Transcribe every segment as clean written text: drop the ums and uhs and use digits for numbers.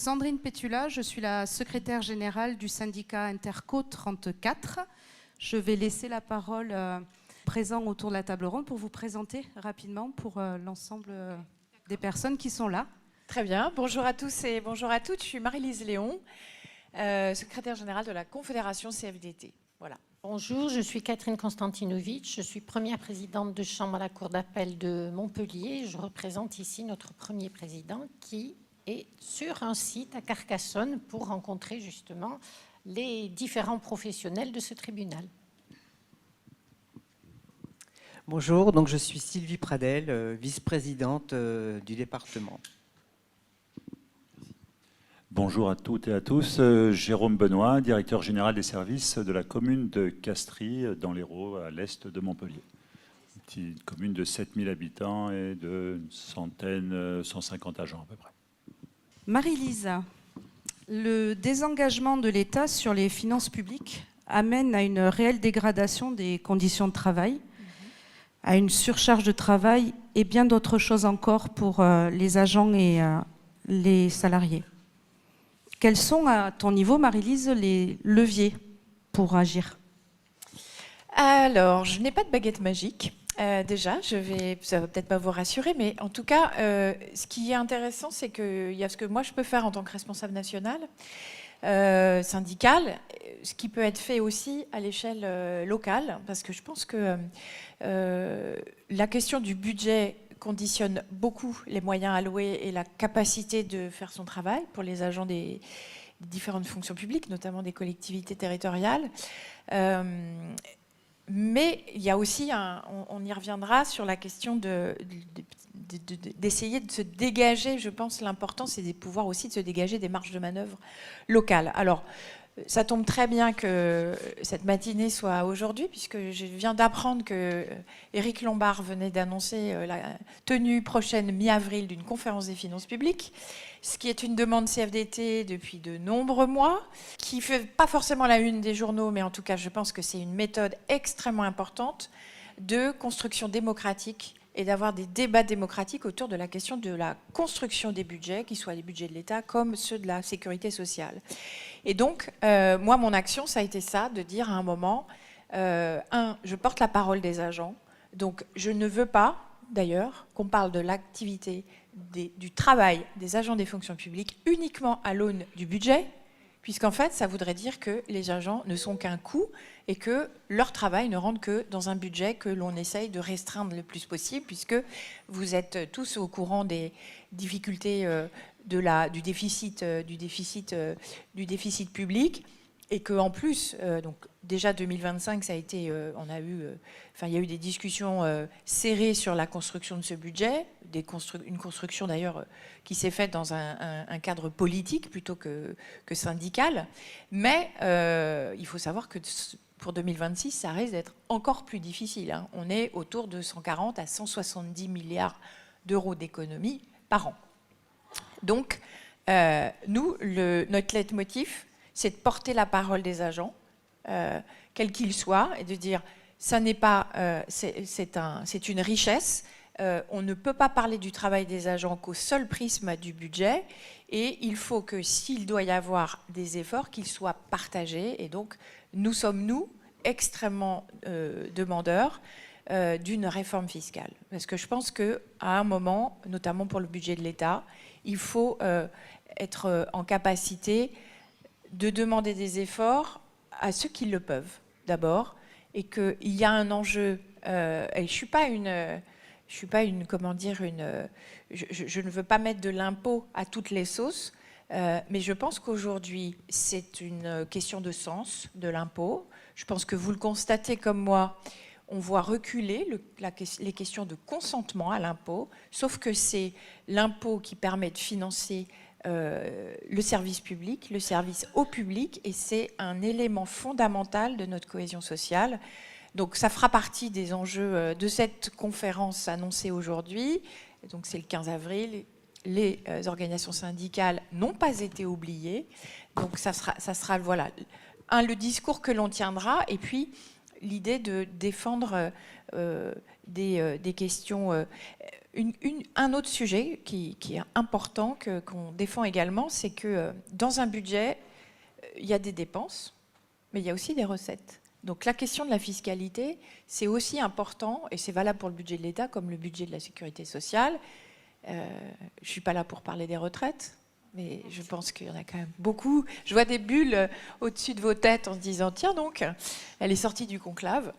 Sandrine Pétula, je suis la secrétaire générale du syndicat Interco 34. Je vais laisser la parole présents autour de la table ronde pour vous présenter rapidement pour l'ensemble des personnes qui sont là. Très bien. Bonjour à tous et bonjour à toutes. Je suis Marie-Lise Léon, secrétaire générale de la Confédération CFDT. Voilà. Bonjour, je suis Catherine Konstantinovitch, je suis première présidente de chambre à la Cour d'appel de Montpellier. Je représente ici notre premier président qui est sur un site à Carcassonne pour rencontrer justement les différents professionnels de ce tribunal. Bonjour, donc je suis Sylvie Pradel, vice-présidente du département. Bonjour à toutes et à tous, Jérôme Benoît, directeur général des services de la commune de Castries, dans l'Hérault, à l'est de Montpellier. Une petite commune de 7000 habitants et de 150 agents à peu près. Marie-Lise, le désengagement de l'État sur les finances publiques amène à une réelle dégradation des conditions de travail, à une surcharge de travail et bien d'autres choses encore pour les agents et les salariés. Quels sont, à ton niveau, Marie-Lise, les leviers pour agir? Alors, je n'ai pas de baguette magique. Déjà, ça va peut-être pas vous rassurer, mais en tout cas, ce qui est intéressant, c'est qu'il y a ce que moi je peux faire en tant que responsable nationale, syndicale, ce qui peut être fait aussi à l'échelle locale, parce que je pense que la question du budget conditionne beaucoup les moyens alloués et la capacité de faire son travail pour les agents des différentes fonctions publiques, notamment des collectivités territoriales. Mais il y a aussi, on y reviendra sur la question d'essayer de se dégager, je pense l'important c'est de pouvoir aussi de se dégager des marges de manœuvre locales. Alors, ça tombe très bien que cette matinée soit aujourd'hui, puisque je viens d'apprendre que Éric Lombard venait d'annoncer la tenue prochaine mi-avril d'une conférence des finances publiques, ce qui est une demande CFDT depuis de nombreux mois, qui ne fait pas forcément la une des journaux, mais en tout cas, je pense que c'est une méthode extrêmement importante de construction démocratique et d'avoir des débats démocratiques autour de la question de la construction des budgets, qu'ils soient les budgets de l'État comme ceux de la sécurité sociale. Et donc, moi, mon action, ça a été ça, de dire à un moment, je porte la parole des agents, donc je ne veux pas, d'ailleurs, qu'on parle de l'activité, du travail des agents des fonctions publiques uniquement à l'aune du budget, puisqu'en fait, ça voudrait dire que les agents ne sont qu'un coût et que leur travail ne rentre que dans un budget que l'on essaye de restreindre le plus possible, puisque vous êtes tous au courant des difficultés du déficit public, et qu'en plus, donc déjà 2025, ça a été, il y a eu des discussions serrées sur la construction de ce budget, une construction d'ailleurs qui s'est faite dans un cadre politique plutôt que syndical. Mais il faut savoir que pour 2026, ça risque d'être encore plus difficile, hein. On est autour de 140 à 170 milliards d'euros d'économies par an. Donc, nous, notre leitmotiv, c'est de porter la parole des agents, quels qu'ils soient, et de dire, ça n'est pas, c'est une richesse. On ne peut pas parler du travail des agents qu'au seul prisme du budget, et il faut que s'il doit y avoir des efforts, qu'ils soient partagés. Et donc, nous sommes, extrêmement demandeurs d'une réforme fiscale. Parce que je pense qu'à un moment, notamment pour le budget de l'État, il faut être en capacité de demander des efforts à ceux qui le peuvent, d'abord, et qu'il y a un enjeu. Et je ne veux pas mettre de l'impôt à toutes les sauces, mais je pense qu'aujourd'hui, c'est une question de sens de l'impôt. Je pense que vous le constatez comme moi, on voit reculer les questions de consentement à l'impôt, sauf que c'est l'impôt qui permet de financer le service public, le service au public, et c'est un élément fondamental de notre cohésion sociale. Donc ça fera partie des enjeux de cette conférence annoncée aujourd'hui. Donc c'est le 15 avril. Les organisations syndicales n'ont pas été oubliées. Donc ça sera voilà, le discours que l'on tiendra, et puis l'idée de défendre des questions un autre sujet qui est important, qu'on défend également, c'est que dans un budget, il y a des dépenses, mais il y a aussi des recettes. Donc la question de la fiscalité, c'est aussi important, et c'est valable pour le budget de l'État comme le budget de la sécurité sociale. Je ne suis pas là pour parler des retraites, mais je pense qu'il y en a quand même beaucoup. Je vois des bulles au-dessus de vos têtes en se disant « Tiens donc, elle est sortie du conclave ».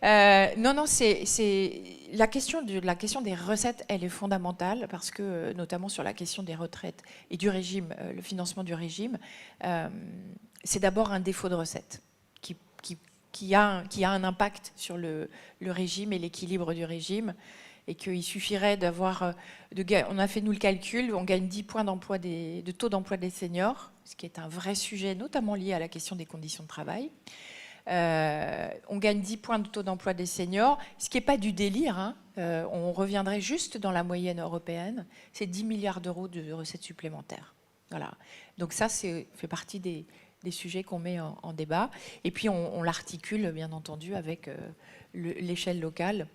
Non, c'est la question des recettes, elle est fondamentale parce que, notamment sur la question des retraites et du régime, le financement du régime, c'est d'abord un défaut de recettes qui a un impact sur le régime et l'équilibre du régime. Et qu'il suffirait d'avoir... on a fait, nous, le calcul, on gagne 10 points de taux d'emploi des seniors, ce qui est un vrai sujet, notamment lié à la question des conditions de travail. On gagne 10 points de taux d'emploi des seniors, ce qui n'est pas du délire. Hein. On reviendrait juste dans la moyenne européenne. C'est 10 milliards d'euros de recettes supplémentaires. Voilà. Donc ça, fait partie des sujets qu'on met en débat. Et puis, on l'articule, bien entendu, avec l'échelle locale,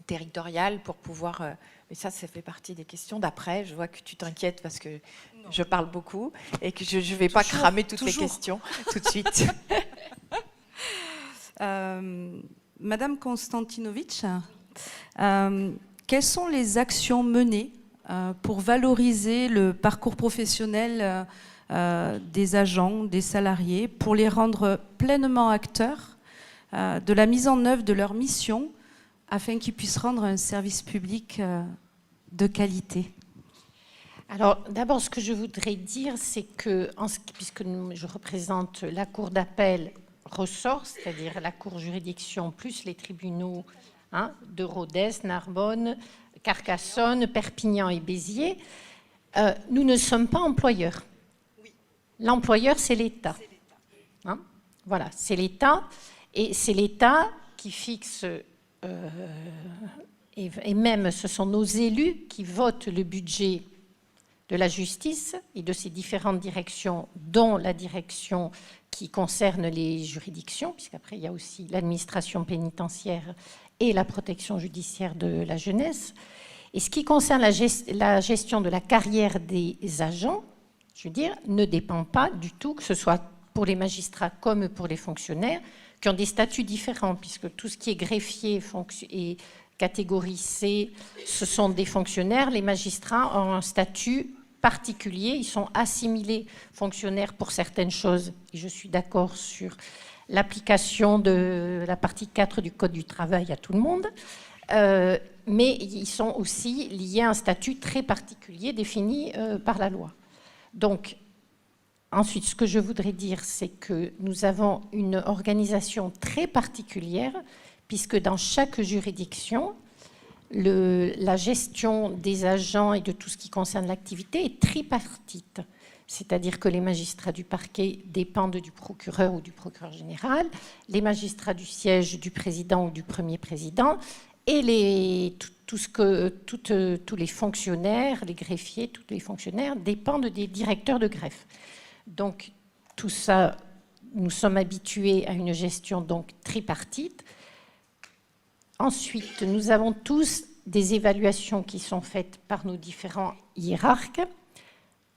territoriale, pour pouvoir... mais ça fait partie des questions d'après. Je vois que tu t'inquiètes parce que je parle beaucoup et que je ne vais pas cramer toutes les questions tout de suite. Madame Konstantinovitch, quelles sont les actions menées pour valoriser le parcours professionnel des agents, des salariés, pour les rendre pleinement acteurs de la mise en œuvre de leur mission afin qu'ils puissent rendre un service public de qualité? Alors, d'abord, ce que je voudrais dire, c'est que, puisque je représente la Cour d'appel ressort, c'est-à-dire la Cour juridiction plus les tribunaux de Rodez, Narbonne, Carcassonne, Perpignan et Béziers, nous ne sommes pas employeurs. L'employeur, c'est l'État. Voilà, c'est l'État, et c'est l'État qui fixe... et même ce sont nos élus qui votent le budget de la justice et de ses différentes directions, dont la direction qui concerne les juridictions, puisqu'après il y a aussi l'administration pénitentiaire et la protection judiciaire de la jeunesse. Et ce qui concerne la gestion de la carrière des agents, je veux dire, ne dépend pas du tout, que ce soit pour les magistrats comme pour les fonctionnaires, qui ont des statuts différents, puisque tout ce qui est greffier et catégorie C, ce sont des fonctionnaires. Les magistrats ont un statut particulier, ils sont assimilés fonctionnaires pour certaines choses. Et je suis d'accord sur l'application de la partie 4 du Code du travail à tout le monde, mais ils sont aussi liés à un statut très particulier défini par la loi. Donc, ensuite, ce que je voudrais dire, c'est que nous avons une organisation très particulière, puisque dans chaque juridiction, la gestion des agents et de tout ce qui concerne l'activité est tripartite. C'est-à-dire que les magistrats du parquet dépendent du procureur ou du procureur général, les magistrats du siège du président ou du premier président, et tous les fonctionnaires, les greffiers, tous les fonctionnaires dépendent des directeurs de greffe. Donc, tout ça, nous sommes habitués à une gestion donc tripartite. Ensuite, nous avons tous des évaluations qui sont faites par nos différents hiérarques,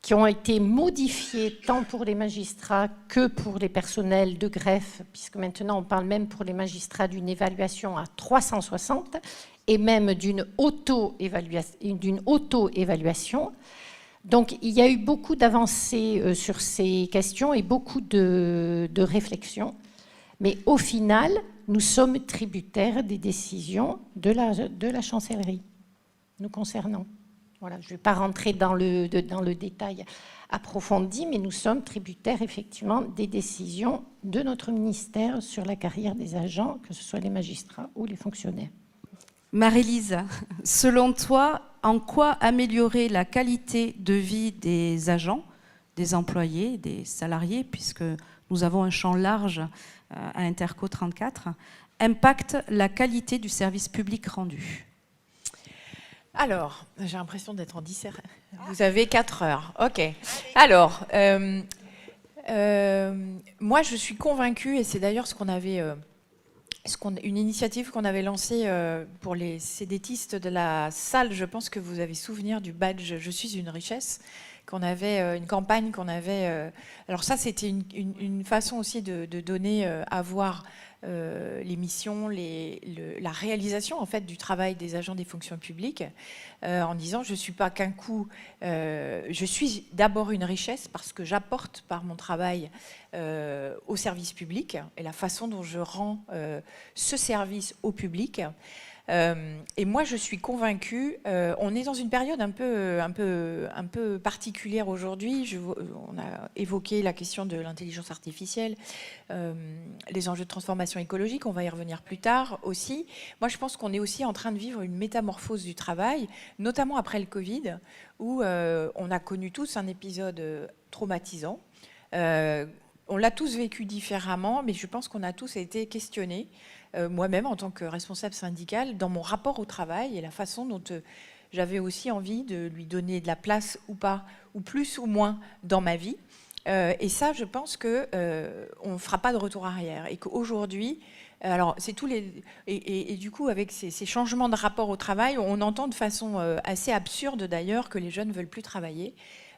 qui ont été modifiées tant pour les magistrats que pour les personnels de greffe, puisque maintenant on parle même pour les magistrats d'une évaluation à 360 et même d'une auto-évaluation. Donc, il y a eu beaucoup d'avancées sur ces questions et beaucoup de réflexions. Mais au final, nous sommes tributaires des décisions de la chancellerie nous concernant. Voilà, je ne vais pas rentrer dans le détail approfondi, mais nous sommes tributaires effectivement des décisions de notre ministère sur la carrière des agents, que ce soit les magistrats ou les fonctionnaires. Marie-Lise, selon toi, en quoi améliorer la qualité de vie des agents, des employés, des salariés, puisque nous avons un champ large à Interco 34, impacte la qualité du service public rendu? Alors, j'ai l'impression d'être en dissert. Vous avez 4 heures. OK. Alors, moi, je suis convaincue, et c'est d'ailleurs ce qu'on avait une initiative qu'on avait lancée pour les CDTistes de la salle. Je pense que vous avez souvenir du badge « Je suis une richesse », qu'on avait, une campagne qu'on avait... alors ça, c'était une façon aussi de donner à voir les missions, la réalisation en fait du travail des agents des fonctions publiques, en disant je suis pas qu'un coup, je suis d'abord une richesse parce que j'apporte par mon travail au service public et la façon dont je rends ce service au public. Et moi, je suis convaincue, on est dans une période un peu particulière aujourd'hui. On a évoqué la question de l'intelligence artificielle, les enjeux de transformation écologique, on va y revenir plus tard aussi. Moi, je pense qu'on est aussi en train de vivre une métamorphose du travail, notamment après le Covid, où on a connu tous un épisode traumatisant. On l'a tous vécu différemment, mais je pense qu'on a tous été questionnés, moi-même en tant que responsable syndicale, dans mon rapport au travail et la façon dont j'avais aussi envie de lui donner de la place ou pas, ou plus ou moins dans ma vie. Et ça, je pense qu'on ne fera pas de retour arrière. Et qu'aujourd'hui, alors c'est tous les... Et du coup, avec ces changements de rapport au travail, on entend de façon assez absurde d'ailleurs que les jeunes ne veulent plus travailler.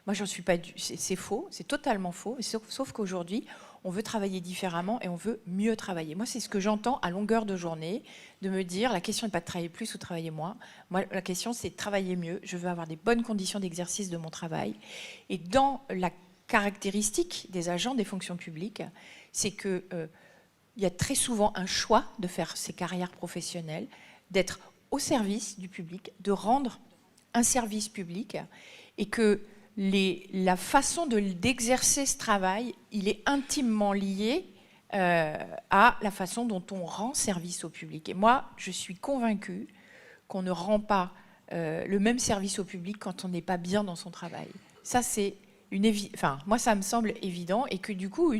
Moi, j'en suis pas... C'est faux, c'est totalement faux. Sauf qu'aujourd'hui, on veut travailler différemment et on veut mieux travailler. Moi, c'est ce que j'entends à longueur de journée, de me dire, la question n'est pas de travailler plus ou travailler moins. Moi, la question, c'est de travailler mieux. Je veux avoir des bonnes conditions d'exercice de mon travail. Et dans la caractéristique des agents des fonctions publiques, c'est qu'il y a très souvent un choix de faire ces carrières professionnelles, d'être au service du public, de rendre un service public, et que la façon d'exercer ce travail, il est intimement lié à la façon dont on rend service au public. Et moi, je suis convaincue qu'on ne rend pas le même service au public quand on n'est pas bien dans son travail. Ça, c'est moi, ça me semble évident, et que du coup,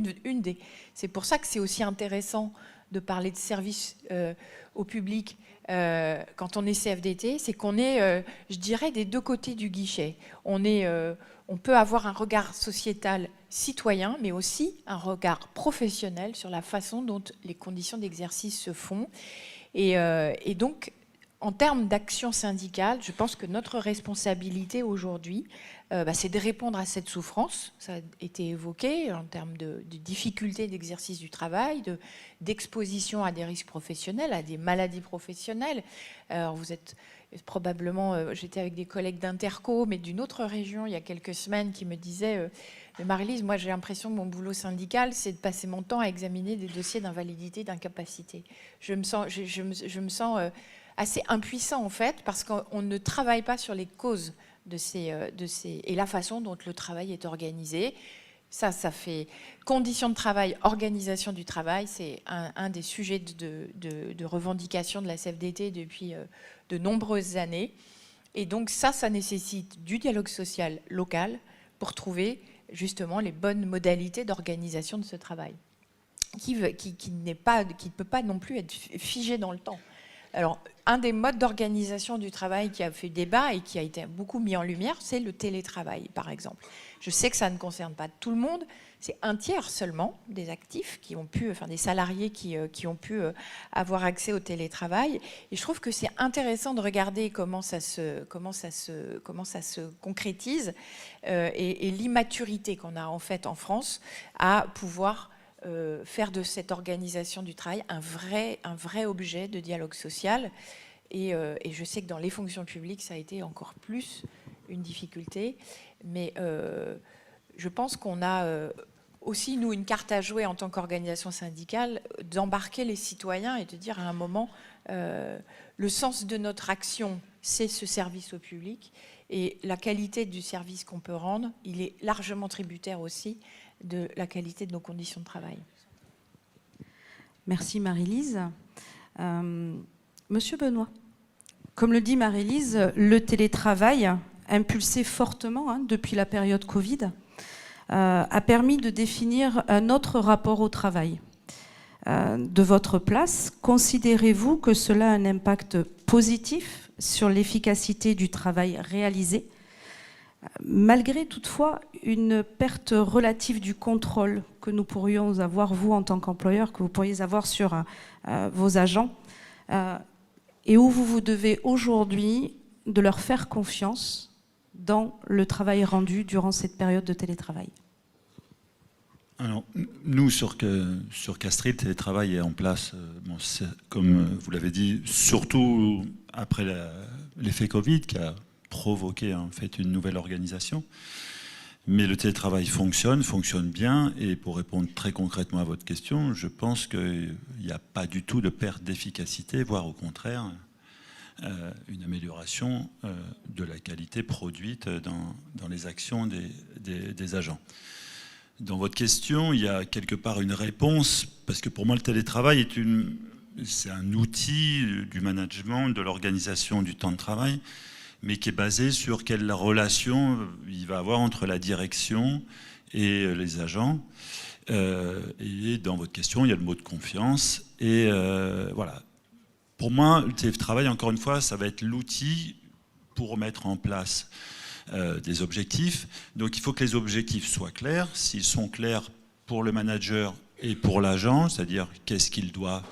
c'est pour ça que c'est aussi intéressant de parler de service au public quand on est CFDT, c'est qu'on est, je dirais, des deux côtés du guichet. On peut avoir un regard sociétal citoyen, mais aussi un regard professionnel sur la façon dont les conditions d'exercice se font. Et donc, en termes d'action syndicale, je pense que notre responsabilité aujourd'hui, c'est de répondre à cette souffrance. Ça a été évoqué en termes de difficultés d'exercice du travail, d'exposition à des risques professionnels, à des maladies professionnelles. Alors vous êtes probablement, j'étais avec des collègues d'Interco, mais d'une autre région il y a quelques semaines, qui me disaient mais Marie-Lise, moi j'ai l'impression que mon boulot syndical, c'est de passer mon temps à examiner des dossiers d'invalidité, d'incapacité. Je me sens assez impuissant en fait, parce qu'on ne travaille pas sur les causes et la façon dont le travail est organisé. Ça fait conditions de travail, organisation du travail, c'est un des sujets de revendication de la CFDT depuis de nombreuses années. Et donc ça nécessite du dialogue social local pour trouver justement les bonnes modalités d'organisation de ce travail, qui ne peut pas non plus être figé dans le temps. Alors, un des modes d'organisation du travail qui a fait débat et qui a été beaucoup mis en lumière, c'est le télétravail, par exemple. Je sais que ça ne concerne pas tout le monde, c'est un tiers seulement des actifs qui ont pu, enfin des salariés qui ont pu avoir accès au télétravail. Et je trouve que c'est intéressant de regarder comment ça se concrétise et l'immaturité qu'on a en fait en France à pouvoir faire de cette organisation du travail un vrai objet de dialogue social. Et je sais que dans les fonctions publiques, ça a été encore plus une difficulté. Mais je pense qu'on a aussi, nous, une carte à jouer en tant qu'organisation syndicale, d'embarquer les citoyens et de dire à un moment, le sens de notre action, c'est ce service au public. Et la qualité du service qu'on peut rendre, il est largement tributaire aussi de la qualité de nos conditions de travail. Merci Marie-Lise. Monsieur Benoît, comme le dit Marie-Lise, le télétravail, impulsé fortement depuis la période Covid, a permis de définir un autre rapport au travail. De votre place, considérez-vous que cela a un impact positif sur l'efficacité du travail réalisé ? malgré toutefois une perte relative du contrôle que nous pourrions avoir, vous en tant qu'employeur, que vous pourriez avoir sur vos agents, et où vous devez aujourd'hui de leur faire confiance dans le travail rendu durant cette période de télétravail? Alors, nous, sur Castries, le télétravail est en place, comme vous l'avez dit, surtout après l'effet Covid qui a provoqué en fait une nouvelle organisation. Mais le télétravail fonctionne bien, et pour répondre très concrètement à votre question, je pense qu'il n'y a pas du tout de perte d'efficacité, voire au contraire, une amélioration de la qualité produite dans les actions des agents. Dans votre question, il y a quelque part une réponse, parce que pour moi, le télétravail c'est un outil du management, de l'organisation du temps de travail, mais qui est basé sur quelle relation il va avoir entre la direction et les agents. Et dans votre question, il y a le mot de confiance. Et voilà. Pour moi, le télétravail, encore une fois, ça va être l'outil pour mettre en place des objectifs. Donc il faut que les objectifs soient clairs. S'ils sont clairs pour le manager et pour l'agent, c'est-à-dire qu'est-ce qu'il doit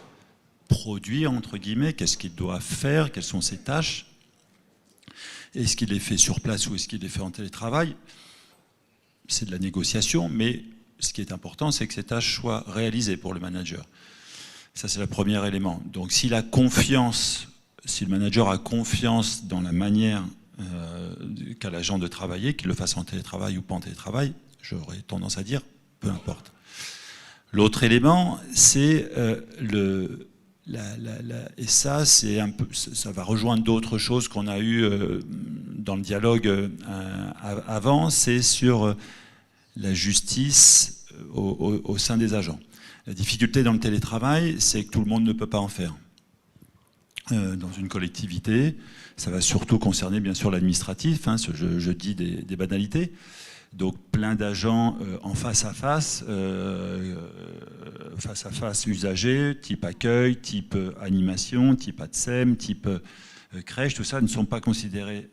produire, entre guillemets, qu'est-ce qu'il doit faire, quelles sont ses tâches, est-ce qu'il est fait sur place ou est-ce qu'il est fait en télétravail, c'est de la négociation, mais ce qui est important, c'est que ces tâches soient réalisées pour le manager. Ça, c'est le premier élément. Donc s'il a confiance, si le manager a confiance dans la manière qu'a l'agent de travailler, qu'il le fasse en télétravail ou pas en télétravail, j'aurais tendance à dire, peu importe. L'autre élément, c'est et ça, c'est un peu, ça va rejoindre d'autres choses qu'on a eues dans le dialogue avant, c'est sur la justice au sein des agents. La difficulté dans le télétravail, c'est que tout le monde ne peut pas en faire. Dans une collectivité, ça va surtout concerner bien sûr l'administratif, hein, je dis des banalités. Donc plein d'agents en face à face usagers, type accueil, type animation, type ATSEM, type crèche, tout ça ne sont pas considérés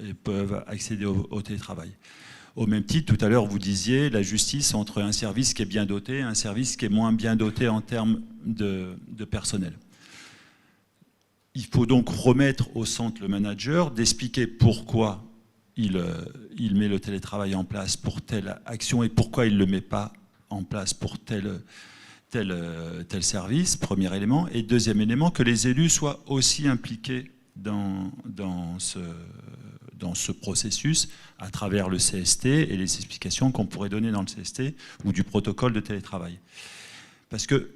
et peuvent accéder au télétravail. Au même titre, tout à l'heure, vous disiez la justice entre un service qui est bien doté et un service qui est moins bien doté en termes de personnel. Il faut donc remettre au centre le manager, d'expliquer pourquoi il met le télétravail en place pour telle action et pourquoi il ne le met pas en place pour tel service, premier élément. Et deuxième élément, que les élus soient aussi impliqués dans ce processus à travers le CST et les explications qu'on pourrait donner dans le CST ou du protocole de télétravail. Parce que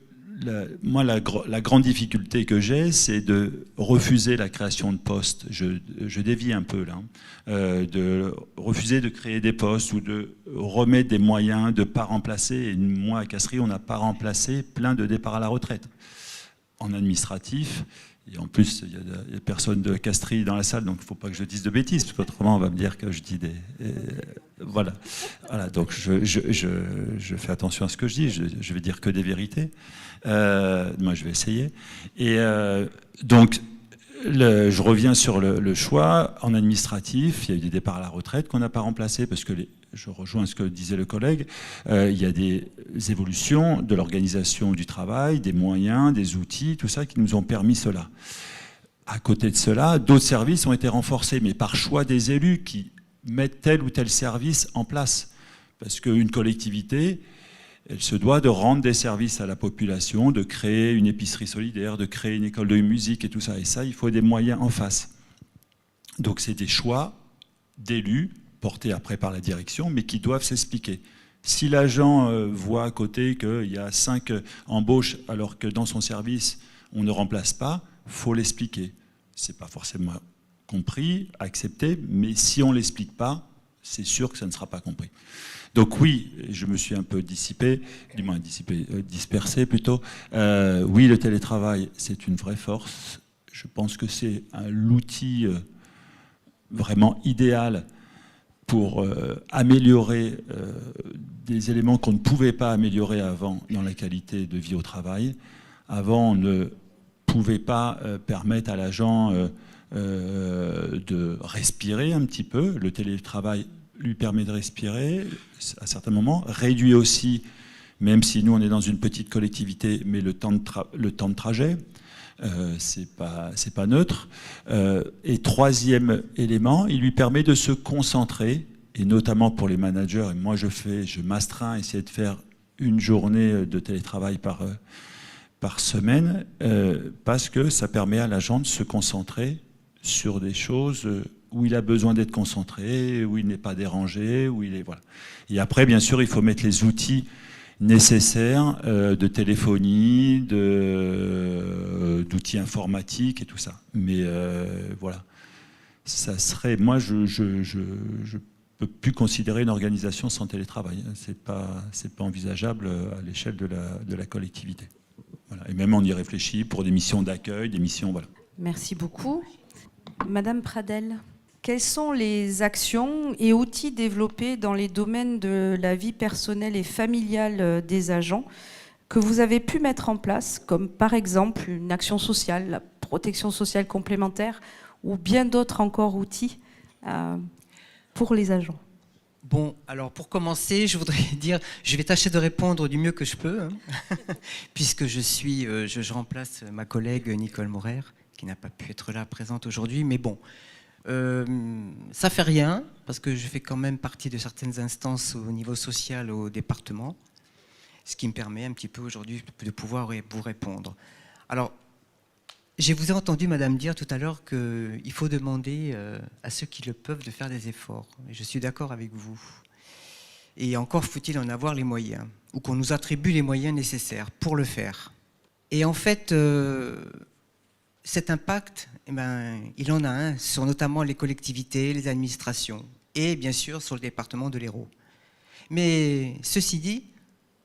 moi, la grande difficulté que j'ai, c'est de refuser la création de postes. Je dévie un peu là. De refuser de créer des postes ou de remettre des moyens de ne pas remplacer. Et moi, à Castries, on n'a pas remplacé plein de départs à la retraite. En administratif, et en plus, il y a personne de Castries dans la salle, donc il ne faut pas que je dise de bêtises, parce qu'autrement, on va me dire que je dis des... Voilà, donc je fais attention à ce que je dis, je vais dire que des vérités. Moi, je vais essayer. Et donc, je reviens sur le choix. En administratif, il y a eu des départs à la retraite qu'on n'a pas remplacés, parce que, je rejoins ce que disait le collègue, il y a des évolutions de l'organisation du travail, des moyens, des outils, tout ça qui nous ont permis cela. À côté de cela, d'autres services ont été renforcés, mais par choix des élus qui mettent tel ou tel service en place. Parce qu'une collectivité, elle se doit de rendre des services à la population, de créer une épicerie solidaire, de créer une école de musique et tout ça. Et ça, il faut des moyens en face. Donc c'est des choix d'élus, portés après par la direction, mais qui doivent s'expliquer. Si l'agent voit à côté qu'il y a 5 embauches alors que dans son service, on ne remplace pas, il faut l'expliquer. Ce n'est pas forcément compris, accepté, mais si on ne l'explique pas, c'est sûr que ça ne sera pas compris. Donc oui, je me suis un peu dispersé plutôt. Oui, le télétravail, c'est une vraie force. Je pense que c'est l'outil vraiment idéal pour améliorer des éléments qu'on ne pouvait pas améliorer avant dans la qualité de vie au travail. Avant, on ne pouvait pas permettre à l'agent de respirer un petit peu. Le télétravail lui permet de respirer à certains moments, réduit aussi, même si nous on est dans une petite collectivité, mais le temps de trajet, c'est pas neutre. Et troisième élément, il lui permet de se concentrer, et notamment pour les managers, et moi je m'astreins à essayer de faire une journée de télétravail par semaine, parce que ça permet à l'agent de se concentrer sur des choses où il a besoin d'être concentré, où il n'est pas dérangé, où il est... Voilà. Et après, bien sûr, il faut mettre les outils nécessaires de téléphonie, d'outils informatiques et tout ça. Mais voilà. Ça serait... Moi, je peux plus considérer une organisation sans télétravail. C'est pas envisageable à l'échelle de la collectivité. Voilà. Et même on y réfléchit pour des missions d'accueil, des missions... Voilà. Merci beaucoup. Madame Pradel, quelles sont les actions et outils développés dans les domaines de la vie personnelle et familiale des agents que vous avez pu mettre en place, comme par exemple une action sociale, la protection sociale complémentaire, ou bien d'autres encore outils pour les agents? Bon, alors pour commencer, je voudrais dire, je vais tâcher de répondre du mieux que je peux, hein, puisque je remplace ma collègue Nicole Morer, qui n'a pas pu être là présente aujourd'hui, mais bon, ça fait rien, parce que je fais quand même partie de certaines instances au niveau social au département, ce qui me permet un petit peu aujourd'hui de pouvoir vous répondre. Alors, je vous ai entendu, madame, dire tout à l'heure qu'il faut demander à ceux qui le peuvent de faire des efforts. Et je suis d'accord avec vous. Et encore faut-il en avoir les moyens, ou qu'on nous attribue les moyens nécessaires pour le faire. Et en fait, cet impact, eh ben, il en a un sur notamment les collectivités, les administrations, et bien sûr sur le département de l'Hérault. Mais ceci dit,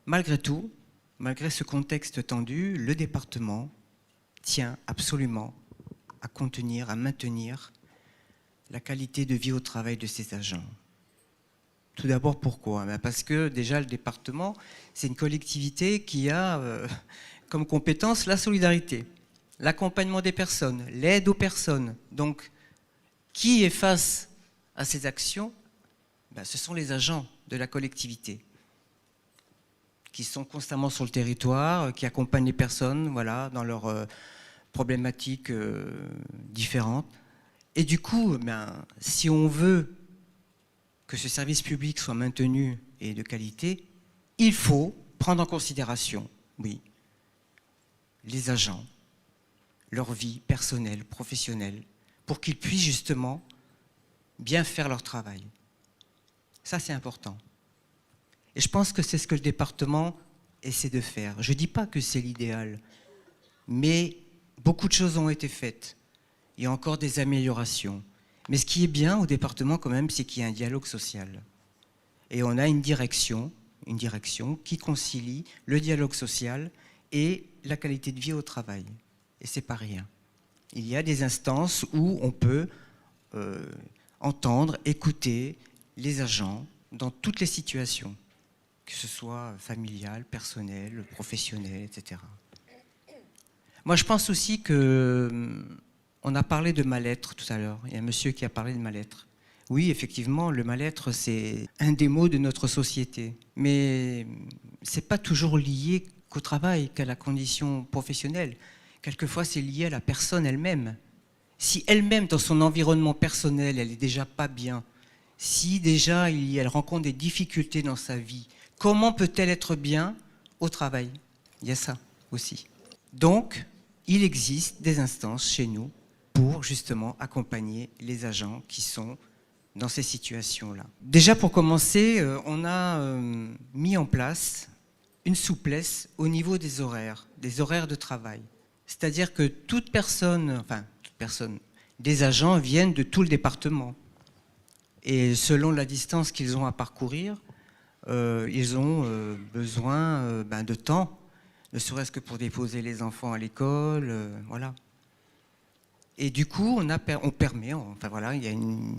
malgré tout, malgré ce contexte tendu, le département tient absolument à contenir, à maintenir la qualité de vie au travail de ses agents. Tout d'abord, pourquoi? Parce que déjà, le département, c'est une collectivité qui a comme compétence la solidarité, l'accompagnement des personnes, l'aide aux personnes. Donc, qui est face à ces actions? Ce sont les agents de la collectivité qui sont constamment sur le territoire, qui accompagnent les personnes, voilà, dans leurs problématiques différentes. Et du coup, si on veut que ce service public soit maintenu et de qualité, il faut prendre en considération, oui, les agents, leur vie personnelle, professionnelle, pour qu'ils puissent justement bien faire leur travail. Ça, c'est important. Et je pense que c'est ce que le département essaie de faire. Je ne dis pas que c'est l'idéal, mais beaucoup de choses ont été faites. Il y a encore des améliorations. Mais ce qui est bien au département quand même, c'est qu'il y a un dialogue social. Et on a une direction qui concilie le dialogue social et la qualité de vie au travail. Et c'est pas rien. Il y a des instances où on peut entendre, écouter les agents dans toutes les situations, que ce soit familial, personnel, professionnel, etc. Moi, je pense aussi on a parlé de mal-être tout à l'heure. Il y a un monsieur qui a parlé de mal-être. Oui, effectivement, le mal-être, c'est un des maux de notre société. Mais ce n'est pas toujours lié qu'au travail, qu'à la condition professionnelle. Quelquefois, c'est lié à la personne elle-même. Si elle-même, dans son environnement personnel, elle n'est déjà pas bien, si déjà elle rencontre des difficultés dans sa vie, comment peut-elle être bien au travail? Il y a ça aussi. Donc, il existe des instances chez nous pour justement accompagner les agents qui sont dans ces situations-là. Déjà pour commencer, on a mis en place une souplesse au niveau des horaires de travail. C'est-à-dire que des agents viennent de tout le département. Et selon la distance qu'ils ont à parcourir, ils ont besoin de temps, ne serait-ce que pour déposer les enfants à l'école, voilà. Et du coup, on permet, il y a une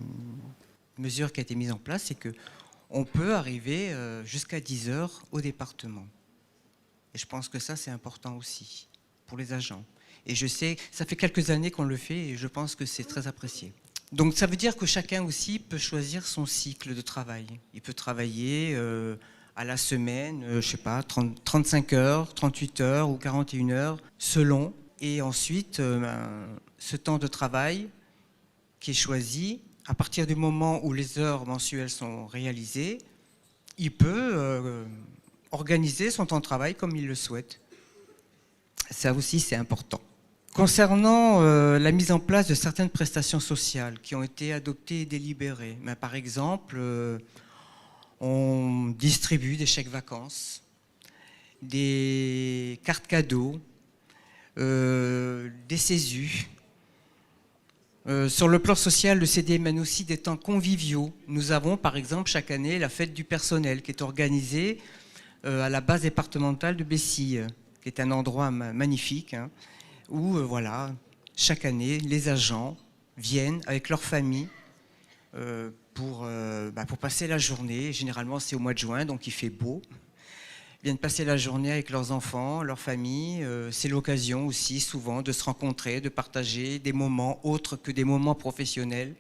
mesure qui a été mise en place, c'est qu'on peut arriver jusqu'à 10 heures au département. Et je pense que ça, c'est important aussi pour les agents. Et je sais, ça fait quelques années qu'on le fait et je pense que c'est très apprécié. Donc ça veut dire que chacun aussi peut choisir son cycle de travail. Il peut travailler à la semaine, je sais pas, 35 heures, 38 heures ou 41 heures, selon. Et ensuite, ce temps de travail qui est choisi, à partir du moment où les heures mensuelles sont réalisées, il peut organiser son temps de travail comme il le souhaite. Ça aussi, c'est important. Concernant la mise en place de certaines prestations sociales qui ont été adoptées et délibérées, par exemple, on distribue des chèques vacances, des cartes cadeaux, des CESU. Sur le plan social, le CDI mène aussi des temps conviviaux. Nous avons par exemple chaque année la fête du personnel qui est organisée à la base départementale de Bessille, qui est un endroit magnifique, hein, où voilà, chaque année, les agents viennent avec leur famille pour passer la journée. Généralement, c'est au mois de juin, donc il fait beau. Ils viennent passer la journée avec leurs enfants, leur famille. C'est l'occasion aussi, souvent, de se rencontrer, de partager des moments autres que des moments professionnels,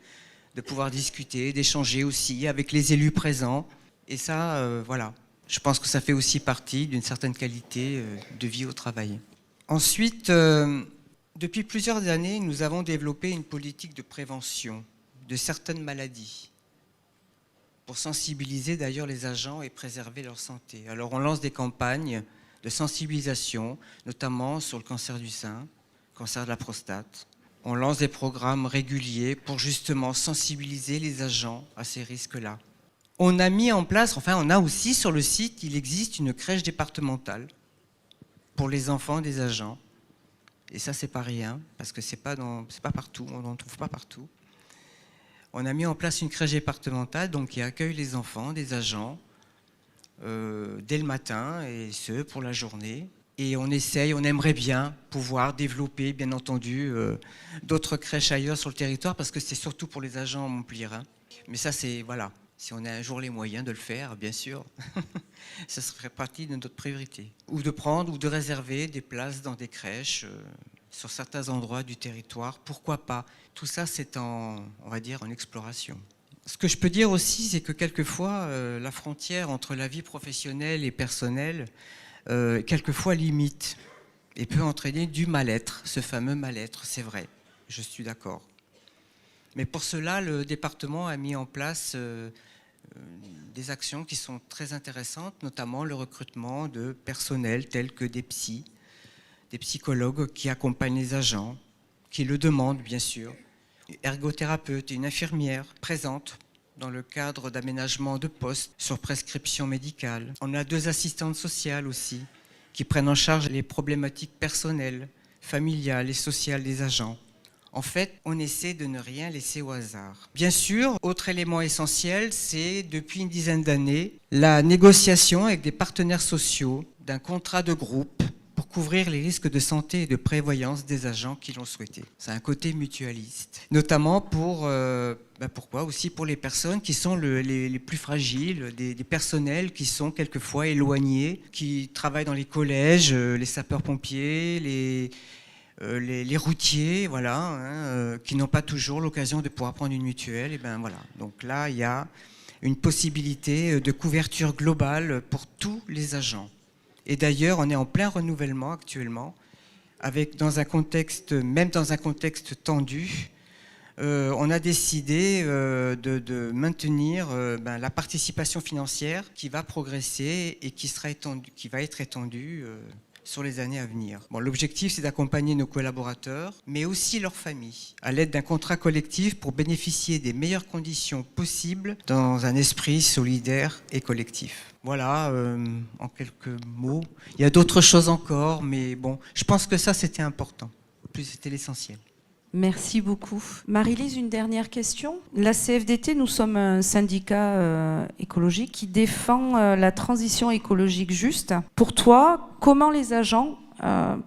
de pouvoir discuter, d'échanger aussi avec les élus présents. Et ça, voilà, je pense que ça fait aussi partie d'une certaine qualité de vie au travail. Ensuite, depuis plusieurs années, nous avons développé une politique de prévention de certaines maladies pour sensibiliser d'ailleurs les agents et préserver leur santé. Alors on lance des campagnes de sensibilisation, notamment sur le cancer du sein, cancer de la prostate. On lance des programmes réguliers pour justement sensibiliser les agents à ces risques-là. On a mis en place, on a aussi sur le site, il existe une crèche départementale pour les enfants des agents. Et ça, c'est pas rien, parce que c'est pas partout, on n'en trouve pas partout. On a mis en place une crèche départementale donc, qui accueille les enfants des agents dès le matin, et ce, pour la journée. Et on aimerait bien pouvoir développer, bien entendu, d'autres crèches ailleurs sur le territoire, parce que c'est surtout pour les agents à Montpellier. Hein. Mais ça, c'est, voilà, si on a un jour les moyens de le faire, bien sûr, ça ferait partie de notre priorité. Ou de prendre ou de réserver des places dans des crèches sur certains endroits du territoire, pourquoi pas. Tout ça, c'est on va dire, en exploration. Ce que je peux dire aussi, c'est que quelquefois, la frontière entre la vie professionnelle et personnelle, quelquefois limite et peut entraîner du mal-être, ce fameux mal-être, c'est vrai, je suis d'accord. Mais pour cela, le département a mis en place des actions qui sont très intéressantes, notamment le recrutement de personnel tels que des psychologues qui accompagnent les agents, qui le demandent bien sûr, ergothérapeute et une infirmière présente dans le cadre d'aménagement de postes sur prescription médicale. On a 2 assistantes sociales aussi qui prennent en charge les problématiques personnelles, familiales et sociales des agents. En fait, on essaie de ne rien laisser au hasard. Bien sûr, autre élément essentiel, c'est depuis une dizaine d'années, la négociation avec des partenaires sociaux d'un contrat de groupe pour couvrir les risques de santé et de prévoyance des agents qui l'ont souhaité. C'est un côté mutualiste, notamment pourquoi aussi pour les personnes qui sont les plus fragiles, des personnels qui sont quelquefois éloignés, qui travaillent dans les collèges, les sapeurs-pompiers, les routiers, voilà, hein, qui n'ont pas toujours l'occasion de pouvoir prendre une mutuelle. Et ben voilà. Donc là, il y a une possibilité de couverture globale pour tous les agents. Et d'ailleurs, on est en plein renouvellement actuellement, dans un contexte tendu. On a décidé de maintenir la participation financière qui va progresser et qui va être étendue sur les années à venir. Bon, l'objectif, c'est d'accompagner nos collaborateurs, mais aussi leurs familles, à l'aide d'un contrat collectif pour bénéficier des meilleures conditions possibles dans un esprit solidaire et collectif. Voilà, en quelques mots. Il y a d'autres choses encore, mais bon, je pense que ça, c'était important. Plus, c'était l'essentiel. Merci beaucoup. Marie-Lise, une dernière question. La CFDT, nous sommes un syndicat écologique qui défend la transition écologique juste. Pour toi, comment les agents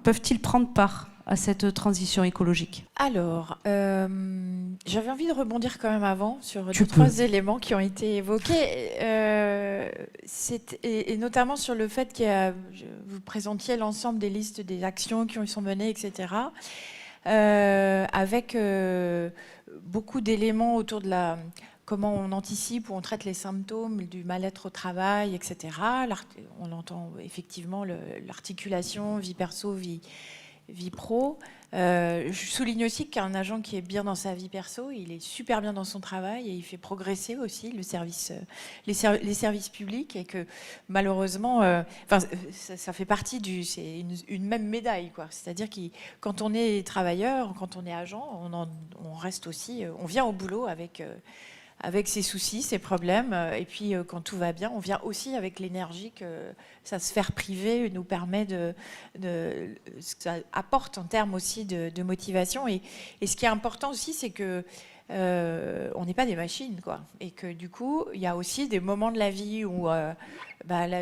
peuvent-ils prendre part à cette transition écologique? Alors, j'avais envie de rebondir quand même avant sur Tu trois peux. éléments qui ont été évoqués, et notamment sur le fait que vous présentiez l'ensemble des listes des actions qui sont menées, etc., avec beaucoup d'éléments autour de comment on anticipe ou on traite les symptômes du mal-être au travail, etc. On entend effectivement l'articulation vie perso, vie pro. Je souligne aussi qu'un agent qui est bien dans sa vie perso, il est super bien dans son travail et il fait progresser aussi les services publics, et que malheureusement, ça fait partie c'est une même médaille, quoi. C'est-à-dire que quand on est travailleur, quand on est agent, on reste aussi, on vient au boulot avec ses soucis, ses problèmes, et puis quand tout va bien, on vient aussi avec l'énergie que sa sphère privée nous permet ce que ça apporte en termes aussi de motivation. Et ce qui est important aussi, c'est que on n'est pas des machines, quoi, et que du coup, il y a aussi des moments de la vie où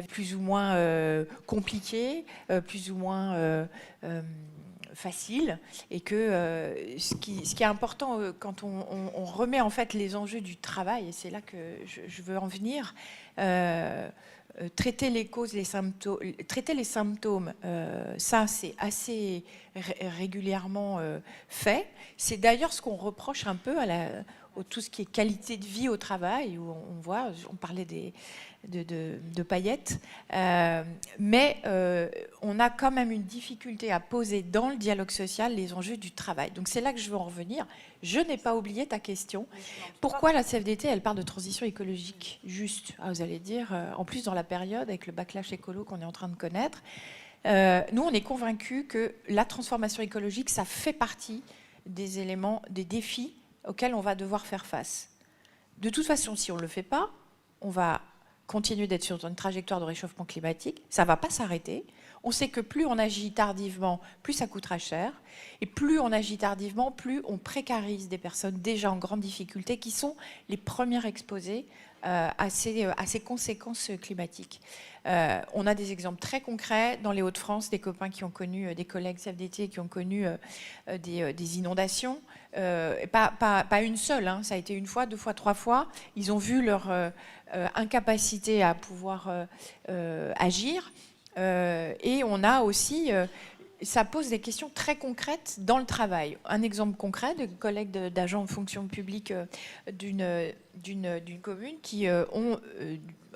plus ou moins compliqués, plus ou moins facile, et que ce qui est important quand on remet en fait les enjeux du travail, et c'est là que je veux en venir, traiter les causes, traiter les symptômes, ça c'est assez régulièrement fait. C'est d'ailleurs ce qu'on reproche un peu tout ce qui est qualité de vie au travail, où on parlait de paillettes, mais on a quand même une difficulté à poser dans le dialogue social les enjeux du travail. Donc c'est là que je veux en revenir. Je n'ai pas oublié ta question. Pourquoi la CFDT, elle parle de transition écologique juste? Vous allez dire, en plus dans la période avec le backlash écolo qu'on est en train de connaître, nous on est convaincus que la transformation écologique, ça fait partie des éléments, des défis auxquels on va devoir faire face. De toute façon, si on ne le fait pas, on va continuer d'être sur une trajectoire de réchauffement climatique, ça ne va pas s'arrêter. On sait que plus on agit tardivement, plus ça coûtera cher, et plus on agit tardivement, plus on précarise des personnes déjà en grande difficulté, qui sont les premières exposées à ces conséquences climatiques. On a des exemples très concrets dans les Hauts-de-France, des copains qui ont connu, des collègues CFDT qui ont connu des inondations. Pas une seule, hein, ça a été une fois, 2 fois, 3 fois. Ils ont vu leur incapacité à pouvoir agir. Et on a aussi, ça pose des questions très concrètes dans le travail. Un exemple concret de collègues d'agents en fonction publique d'une commune qui ont,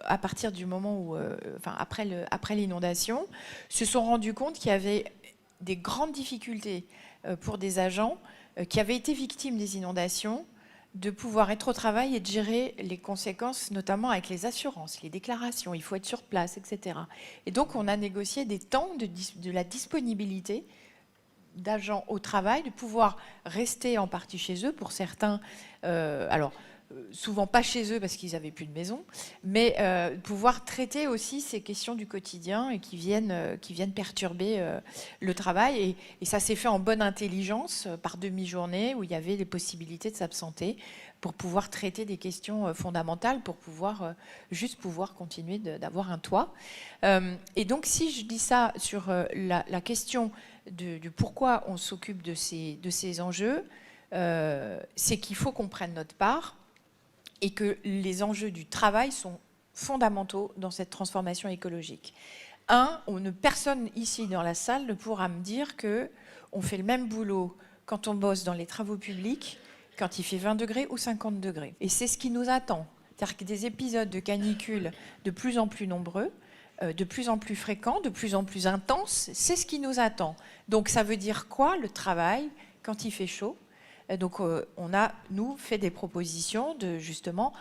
à partir du moment où, après l'inondation, se sont rendus compte qu'il y avait des grandes difficultés pour des agents qui avaient été victimes des inondations, de pouvoir être au travail et de gérer les conséquences, notamment avec les assurances, les déclarations, il faut être sur place, etc. Et donc, on a négocié des temps de la disponibilité d'agents au travail, de pouvoir rester en partie chez eux, pour certains, souvent pas chez eux parce qu'ils n'avaient plus de maison, mais pouvoir traiter aussi ces questions du quotidien et qui viennent perturber le travail. Et ça s'est fait en bonne intelligence, par demi-journée, où il y avait les possibilités de s'absenter pour pouvoir traiter des questions fondamentales, pour juste pouvoir continuer d'avoir un toit. Et donc, si je dis ça sur la question de pourquoi on s'occupe de ces enjeux, c'est qu'il faut qu'on prenne notre part, et que les enjeux du travail sont fondamentaux dans cette transformation écologique. Personne ici dans la salle ne pourra me dire qu'on fait le même boulot quand on bosse dans les travaux publics, quand il fait 20 degrés ou 50 degrés. Et c'est ce qui nous attend. C'est-à-dire que des épisodes de canicule de plus en plus nombreux, de plus en plus fréquents, de plus en plus intenses, c'est ce qui nous attend. Donc ça veut dire quoi, le travail, quand il fait chaud? Donc on a, nous, fait des propositions justement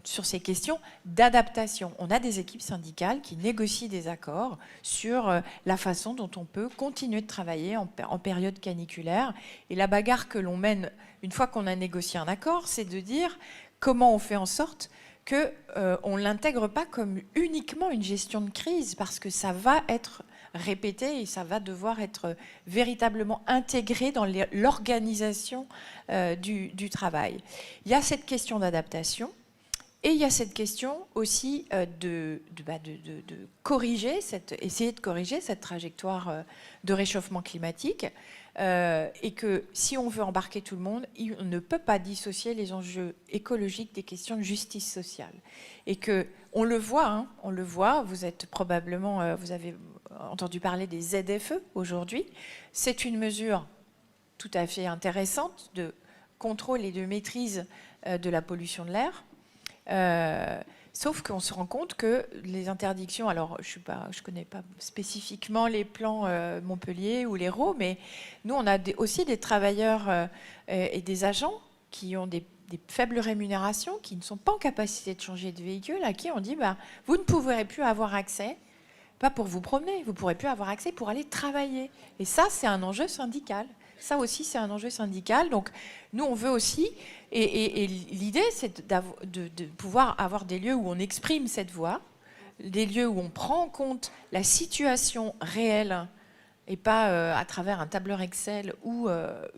sur ces questions d'adaptation. On a des équipes syndicales qui négocient des accords sur la façon dont on peut continuer de travailler en période caniculaire. Et la bagarre que l'on mène une fois qu'on a négocié un accord, c'est de dire comment on fait en sorte qu'on ne l'intègre pas comme uniquement une gestion de crise, parce que ça va être répété et ça va devoir être véritablement intégré dans l'organisation du travail. Il y a cette question d'adaptation, et il y a cette question aussi essayer de corriger cette trajectoire de réchauffement climatique. et que si on veut embarquer tout le monde, on ne peut pas dissocier les enjeux écologiques des questions de justice sociale. Et que on le voit, vous êtes probablement, vous avez entendu parler des ZFE aujourd'hui. C'est une mesure tout à fait intéressante de contrôle et de maîtrise de la pollution de l'air. Sauf qu'on se rend compte que les interdictions, alors je ne connais pas spécifiquement les plans Montpellier ou l'Hérault, mais nous on a aussi des travailleurs et des agents qui ont des faibles rémunérations, qui ne sont pas en capacité de changer de véhicule, à qui on dit vous ne pourrez plus avoir accès, pas pour vous promener, vous ne pourrez plus avoir accès pour aller travailler. Et ça, c'est un enjeu syndical. Ça aussi, c'est un enjeu syndical. Donc, nous, on veut aussi, et l'idée, c'est de pouvoir avoir des lieux où on exprime cette voix, des lieux où on prend en compte la situation réelle, et pas à travers un tableur Excel ou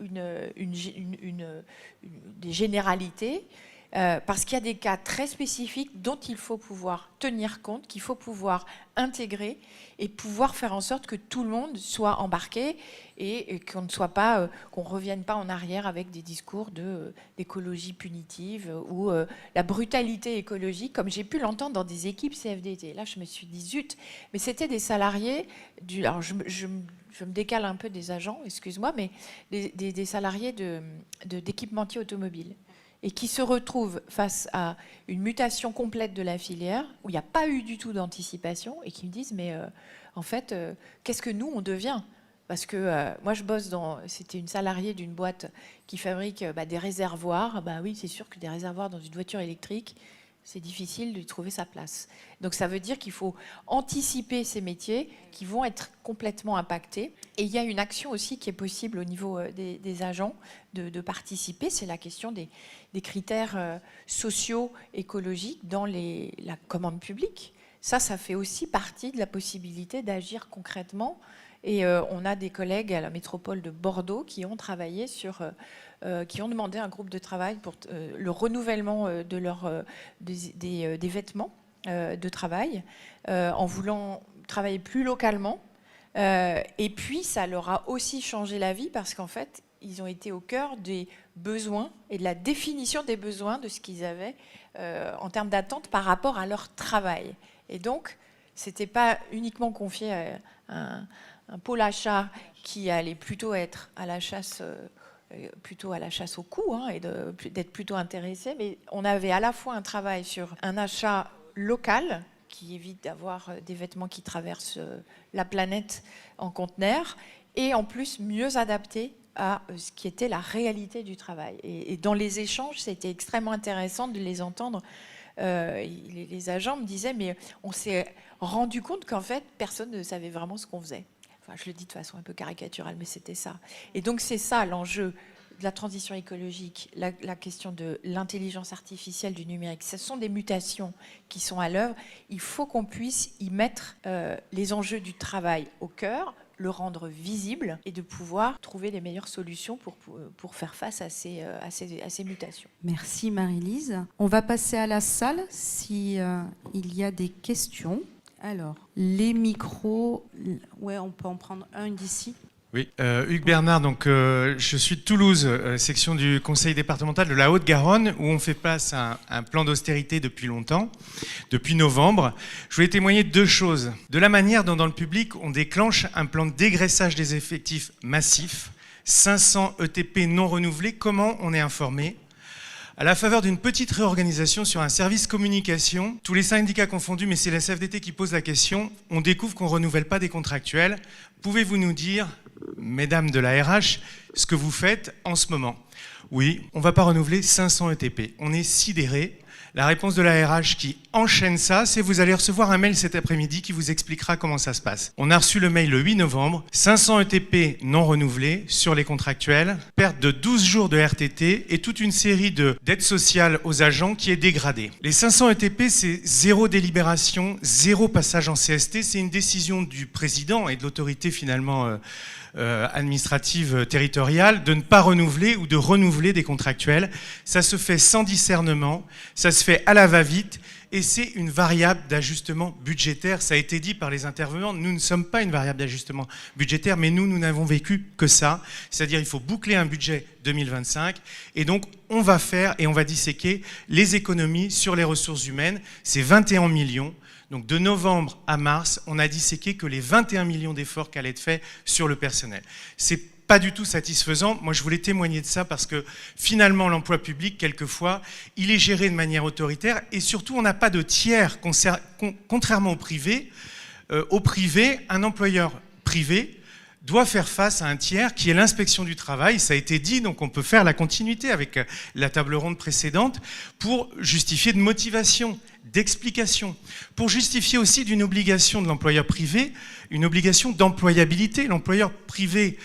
des généralités, parce qu'il y a des cas très spécifiques dont il faut pouvoir tenir compte, qu'il faut pouvoir intégrer et pouvoir faire en sorte que tout le monde soit embarqué et qu'on ne soit pas, qu'on revienne pas en arrière avec des discours d'écologie punitive ou la brutalité écologique, comme j'ai pu l'entendre dans des équipes CFDT. Là, je me suis dit zut, mais c'était des salariés alors je me décale un peu des agents, excuse-moi, mais des salariés d'équipementiers automobiles, et qui se retrouvent face à une mutation complète de la filière, où il n'y a pas eu du tout d'anticipation, et qui me disent, mais en fait, qu'est-ce que nous, on devient ? Parce que moi, c'était une salariée d'une boîte qui fabrique des réservoirs. Oui, c'est sûr que des réservoirs dans une voiture électrique, c'est difficile de trouver sa place. Donc ça veut dire qu'il faut anticiper ces métiers qui vont être complètement impactés. Et il y a une action aussi qui est possible au niveau des agents de participer, c'est la question des critères sociaux, écologiques dans la commande publique. Ça fait aussi partie de la possibilité d'agir concrètement. Et on a des collègues à la métropole de Bordeaux qui ont travaillé qui ont demandé un groupe de travail pour le renouvellement des vêtements de travail, en voulant travailler plus localement. Et puis, ça leur a aussi changé la vie parce qu'en fait, ils ont été au cœur des besoins et de la définition des besoins de ce qu'ils avaient en termes d'attente par rapport à leur travail. Et donc, ce n'était pas uniquement confié à un pôle achat qui allait plutôt être à la chasse au coût et d'être plutôt intéressé, mais on avait à la fois un travail sur un achat local qui évite d'avoir des vêtements qui traversent la planète en conteneur, et en plus mieux adapté à ce qui était la réalité du travail. Et dans les échanges, c'était extrêmement intéressant de les entendre. Les agents me disaient, mais on s'est rendu compte qu'en fait, personne ne savait vraiment ce qu'on faisait. Enfin, je le dis de façon un peu caricaturale, mais c'était ça. Et donc, c'est ça l'enjeu de la transition écologique, la question de l'intelligence artificielle, du numérique. Ce sont des mutations qui sont à l'œuvre. Il faut qu'on puisse y mettre les enjeux du travail au cœur, le rendre visible et de pouvoir trouver les meilleures solutions pour faire face à ces mutations. Merci Marie-Lise. On va passer à la salle si il y a des questions. Alors, les micros, on peut en prendre un d'ici. Oui, Hugues Bernard, donc je suis de Toulouse, section du conseil départemental de la Haute-Garonne, où on fait face à un plan d'austérité depuis longtemps, depuis novembre. Je voulais témoigner de deux choses. De la manière dont dans le public, on déclenche un plan de dégraissage des effectifs massif, 500 ETP non renouvelés, comment on est informé ? À la faveur d'une petite réorganisation sur un service communication, tous les syndicats confondus, mais c'est la CFDT qui pose la question, on découvre qu'on ne renouvelle pas des contractuels. Pouvez-vous nous dire, mesdames de la RH, ce que vous faites en ce moment ? Oui, on ne va pas renouveler 500 ETP. On est sidérés. La réponse de la RH qui enchaîne ça, c'est vous allez recevoir un mail cet après-midi qui vous expliquera comment ça se passe. On a reçu le mail le 8 novembre, 500 ETP non renouvelés sur les contractuels, perte de 12 jours de RTT et toute une série d'aides sociales aux agents qui est dégradée. Les 500 ETP, c'est zéro délibération, zéro passage en CST, c'est une décision du président et de l'autorité finalement administrative territoriale de ne pas renouveler ou de renouveler des contractuels. Ça se fait sans discernement, ça se fait fait à la va-vite et c'est une variable d'ajustement budgétaire. Ça a été dit par les intervenants, nous ne sommes pas une variable d'ajustement budgétaire, mais nous n'avons vécu que ça. C'est-à-dire il faut boucler un budget 2025 et donc on va faire et on va disséquer les économies sur les ressources humaines. C'est 21 millions. Donc de novembre à mars, on a disséqué que les 21 millions d'efforts qui allaient être faits sur le personnel. C'est pas du tout satisfaisant. Moi, je voulais témoigner de ça parce que finalement, l'emploi public, quelquefois, il est géré de manière autoritaire et surtout, on n'a pas de tiers, contrairement au privé. Au privé, un employeur privé doit faire face à un tiers qui est l'inspection du travail. Ça a été dit, donc on peut faire la continuité avec la table ronde précédente pour justifier de motivation, d'explication, pour justifier aussi d'une obligation de l'employeur privé, une obligation d'employabilité. L'employeur privé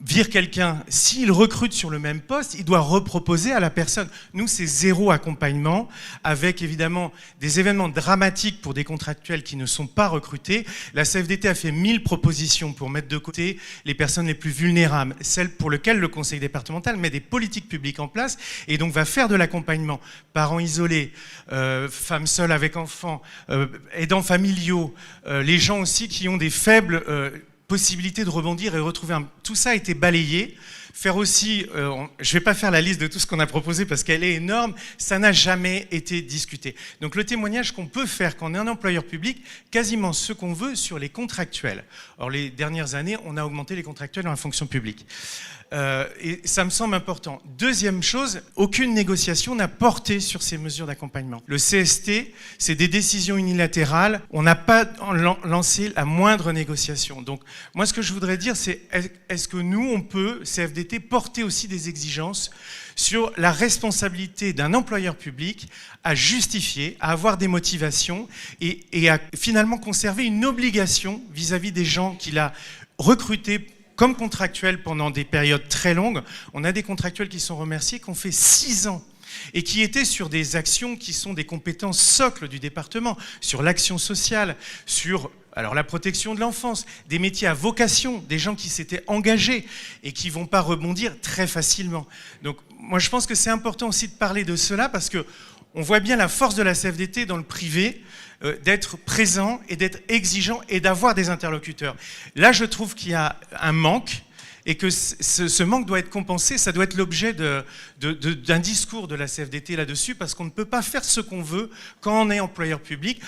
vire quelqu'un, s'il recrute sur le même poste, il doit reproposer à la personne. Nous, c'est 0 accompagnement, avec évidemment des événements dramatiques pour des contractuels qui ne sont pas recrutés. La CFDT a fait 1000 propositions pour mettre de côté les personnes les plus vulnérables, celles pour lesquelles le conseil départemental met des politiques publiques en place et donc va faire de l'accompagnement. Parents isolés, femmes seules avec enfants, aidants familiaux, les gens aussi qui ont des faibles possibilité de rebondir et retrouver Tout ça a été balayé. Faire aussi, je ne vais pas faire la liste de tout ce qu'on a proposé parce qu'elle est énorme, ça n'a jamais été discuté. Donc le témoignage qu'on peut faire quand on est un employeur public, quasiment ce qu'on veut sur les contractuels. Or les dernières années, on a augmenté les contractuels dans la fonction publique. Et ça me semble important. Deuxième chose, aucune négociation n'a porté sur ces mesures d'accompagnement. Le CST, c'est des décisions unilatérales. On n'a pas lancé la moindre négociation. Donc, moi, ce que je voudrais dire, c'est est-ce que nous, on peut, CFDT, porter aussi des exigences sur la responsabilité d'un employeur public à justifier, à avoir des motivations et à finalement conserver une obligation vis-à-vis des gens qu'il a recrutés comme contractuels pendant des périodes très longues. On a des contractuels qui sont remerciés, qui ont fait 6 ans et qui étaient sur des actions qui sont des compétences socles du département, sur l'action sociale, sur la protection de l'enfance, des métiers à vocation, des gens qui s'étaient engagés et qui ne vont pas rebondir très facilement. Donc moi je pense que c'est important aussi de parler de cela parce qu'on voit bien la force de la CFDT dans le privé, d'être présent et d'être exigeant et d'avoir des interlocuteurs. Là, je trouve qu'il y a un manque et que ce manque doit être compensé. Ça doit être l'objet d'un discours de la CFDT là-dessus parce qu'on ne peut pas faire ce qu'on veut quand on est employeur public.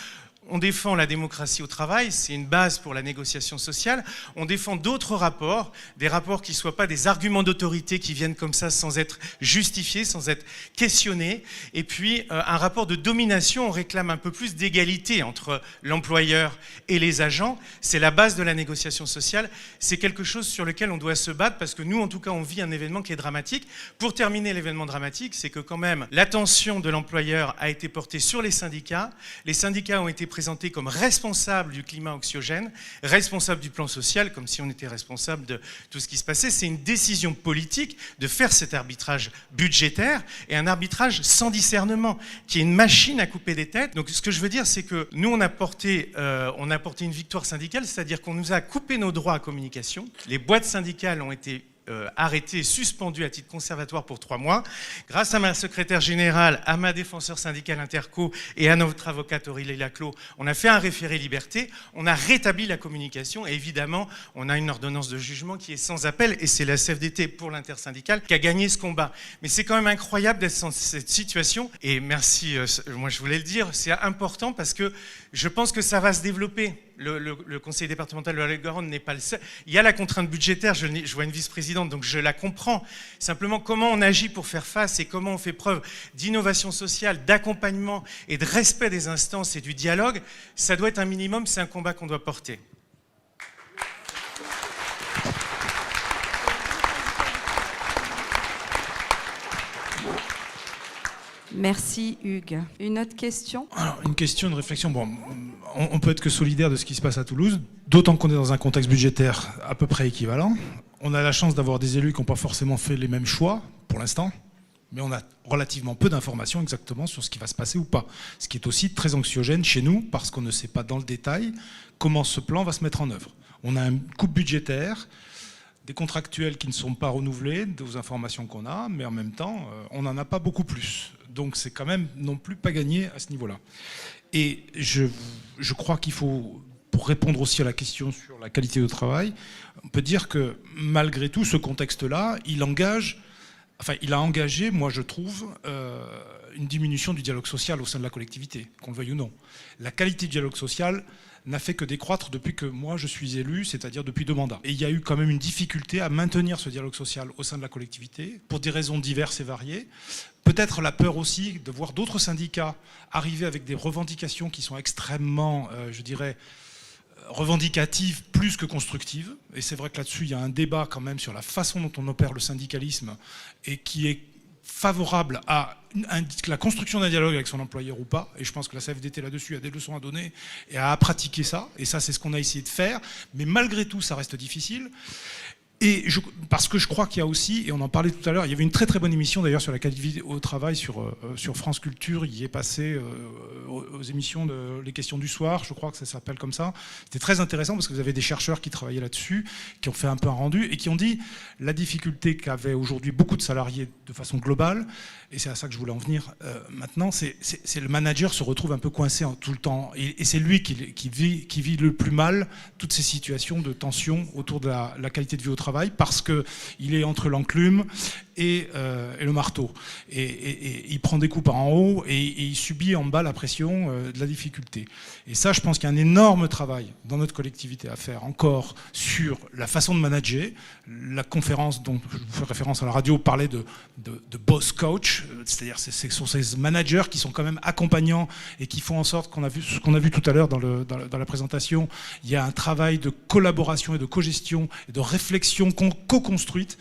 On défend la démocratie au travail, c'est une base pour la négociation sociale. On défend d'autres rapports, des rapports qui ne soient pas des arguments d'autorité qui viennent comme ça sans être justifiés, sans être questionnés. Et puis, un rapport de domination, on réclame un peu plus d'égalité entre l'employeur et les agents. C'est la base de la négociation sociale. C'est quelque chose sur lequel on doit se battre parce que nous, en tout cas, on vit un événement qui est dramatique. Pour terminer l'événement dramatique, c'est que quand même, l'attention de l'employeur a été portée sur les syndicats. Les syndicats ont été présentés comme responsable du climat anxiogène, responsable du plan social, comme si on était responsable de tout ce qui se passait. C'est une décision politique de faire cet arbitrage budgétaire et un arbitrage sans discernement, qui est une machine à couper des têtes. Donc ce que je veux dire, c'est que nous, on a porté une victoire syndicale, c'est-à-dire qu'on nous a coupé nos droits à communication. Les boîtes syndicales ont été arrêté, suspendu à titre conservatoire pour 3 mois. Grâce à ma secrétaire générale, à ma défenseur syndical interco et à notre avocate Aurélie Laclos, on a fait un référé liberté, on a rétabli la communication et évidemment, on a une ordonnance de jugement qui est sans appel et c'est la CFDT pour l'intersyndicale qui a gagné ce combat. Mais c'est quand même incroyable d'être dans cette situation et merci, moi je voulais le dire, c'est important parce que je pense que ça va se développer. Le conseil départemental de la Haute-Garonne n'est pas le seul. Il y a la contrainte budgétaire, je vois une vice-présidente, donc je la comprends. Simplement, comment on agit pour faire face et comment on fait preuve d'innovation sociale, d'accompagnement et de respect des instances et du dialogue, ça doit être un minimum, c'est un combat qu'on doit porter. Merci Hugues. Une autre question ? Alors, une question, une réflexion. Bon, on peut être que solidaire de ce qui se passe à Toulouse, d'autant qu'on est dans un contexte budgétaire à peu près équivalent. On a la chance d'avoir des élus qui n'ont pas forcément fait les mêmes choix pour l'instant, mais on a relativement peu d'informations exactement sur ce qui va se passer ou pas. Ce qui est aussi très anxiogène chez nous, parce qu'on ne sait pas dans le détail comment ce plan va se mettre en œuvre. On a une coupe budgétaire, des contractuels qui ne sont pas renouvelés, des informations qu'on a, mais en même temps, on n'en a pas beaucoup plus. Donc c'est quand même non plus pas gagné à ce niveau-là. Et je crois qu'il faut, pour répondre aussi à la question sur la qualité du travail, on peut dire que malgré tout, ce contexte-là, il a engagé, moi je trouve, une diminution du dialogue social au sein de la collectivité, qu'on le veuille ou non. La qualité du dialogue social n'a fait que décroître depuis que moi je suis élu, c'est-à-dire depuis 2 mandats. Et il y a eu quand même une difficulté à maintenir ce dialogue social au sein de la collectivité, pour des raisons diverses et variées. Peut-être la peur aussi de voir d'autres syndicats arriver avec des revendications qui sont extrêmement, je dirais, revendicatives plus que constructives. Et c'est vrai que là-dessus, il y a un débat quand même sur la façon dont on opère le syndicalisme et qui est favorable à la construction d'un dialogue avec son employeur ou pas. Et je pense que la CFDT là-dessus a des leçons à donner et à pratiquer ça. Et ça, c'est ce qu'on a essayé de faire. Mais malgré tout, ça reste difficile. Et parce que je crois qu'il y a aussi, et on en parlait tout à l'heure, il y avait une très très bonne émission d'ailleurs sur la qualité au travail sur France Culture, il y est passé aux émissions Les questions du soir, je crois que ça s'appelle comme ça. C'était très intéressant parce que vous avez des chercheurs qui travaillaient là-dessus, qui ont fait un peu un rendu et qui ont dit la difficulté qu'avaient aujourd'hui beaucoup de salariés de façon globale, et c'est à ça que je voulais en venir maintenant, c'est le manager se retrouve un peu coincé tout le temps, et c'est lui qui vit le plus mal toutes ces situations de tension autour de la qualité de vie au travail, parce qu'il est entre l'enclume et le marteau. Et il prend des coups par en haut et il subit en bas la pression de la difficulté. Et ça, je pense qu'il y a un énorme travail dans notre collectivité à faire encore sur la façon de manager. La conférence dont je vous fais référence à la radio parlait de boss coach, c'est-à-dire ce sont ces managers qui sont quand même accompagnants et qui font en sorte ce qu'on a vu tout à l'heure dans la présentation, il y a un travail de collaboration et de cogestion et de réflexion co-construite.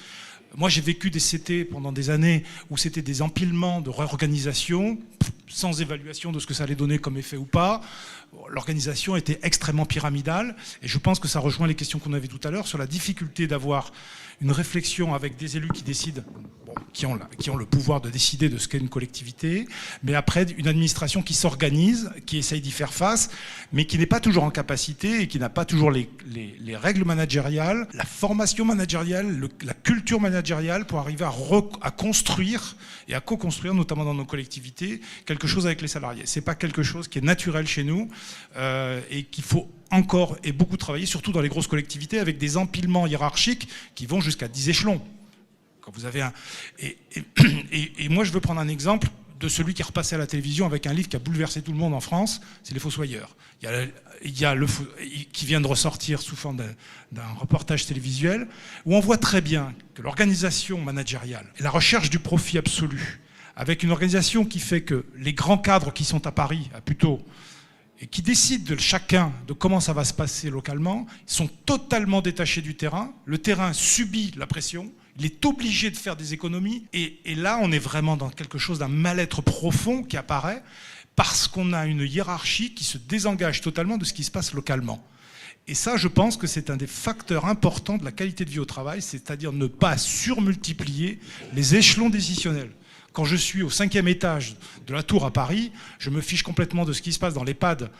Moi, j'ai vécu des CT pendant des années où c'était des empilements de réorganisation sans évaluation de ce que ça allait donner comme effet ou pas. L'organisation était extrêmement pyramidale et je pense que ça rejoint les questions qu'on avait tout à l'heure sur la difficulté d'avoir une réflexion avec des élus qui décident, qui ont le pouvoir de décider de ce qu'est une collectivité, mais après une administration qui s'organise, qui essaye d'y faire face, mais qui n'est pas toujours en capacité et qui n'a pas toujours les règles managériales, la formation managériale, la culture managériale pour arriver à construire et à co-construire, notamment dans nos collectivités, quelque chose avec les salariés. C'est pas quelque chose qui est naturel chez nous et qu'il faut encore et beaucoup travailler, surtout dans les grosses collectivités, avec des empilements hiérarchiques qui vont jusqu'à 10 échelons. Quand vous avez et moi, je veux prendre un exemple de celui qui est repassé à la télévision avec un livre qui a bouleversé tout le monde en France, c'est Les Fossoyeurs. Il y a qui vient de ressortir sous forme d'un reportage télévisuel, où on voit très bien que l'organisation managériale et la recherche du profit absolu, avec une organisation qui fait que les grands cadres qui sont à Paris, à Puteaux, et qui décident de chacun de comment ça va se passer localement, sont totalement détachés du terrain. Le terrain subit la pression, il est obligé de faire des économies. Et là, on est vraiment dans quelque chose d'un mal-être profond qui apparaît parce qu'on a une hiérarchie qui se désengage totalement de ce qui se passe localement. Et ça, je pense que c'est un des facteurs importants de la qualité de vie au travail, c'est-à-dire ne pas surmultiplier les échelons décisionnels. Quand je suis au 5e étage de la Tour à Paris, je me fiche complètement de ce qui se passe dans l'EHPAD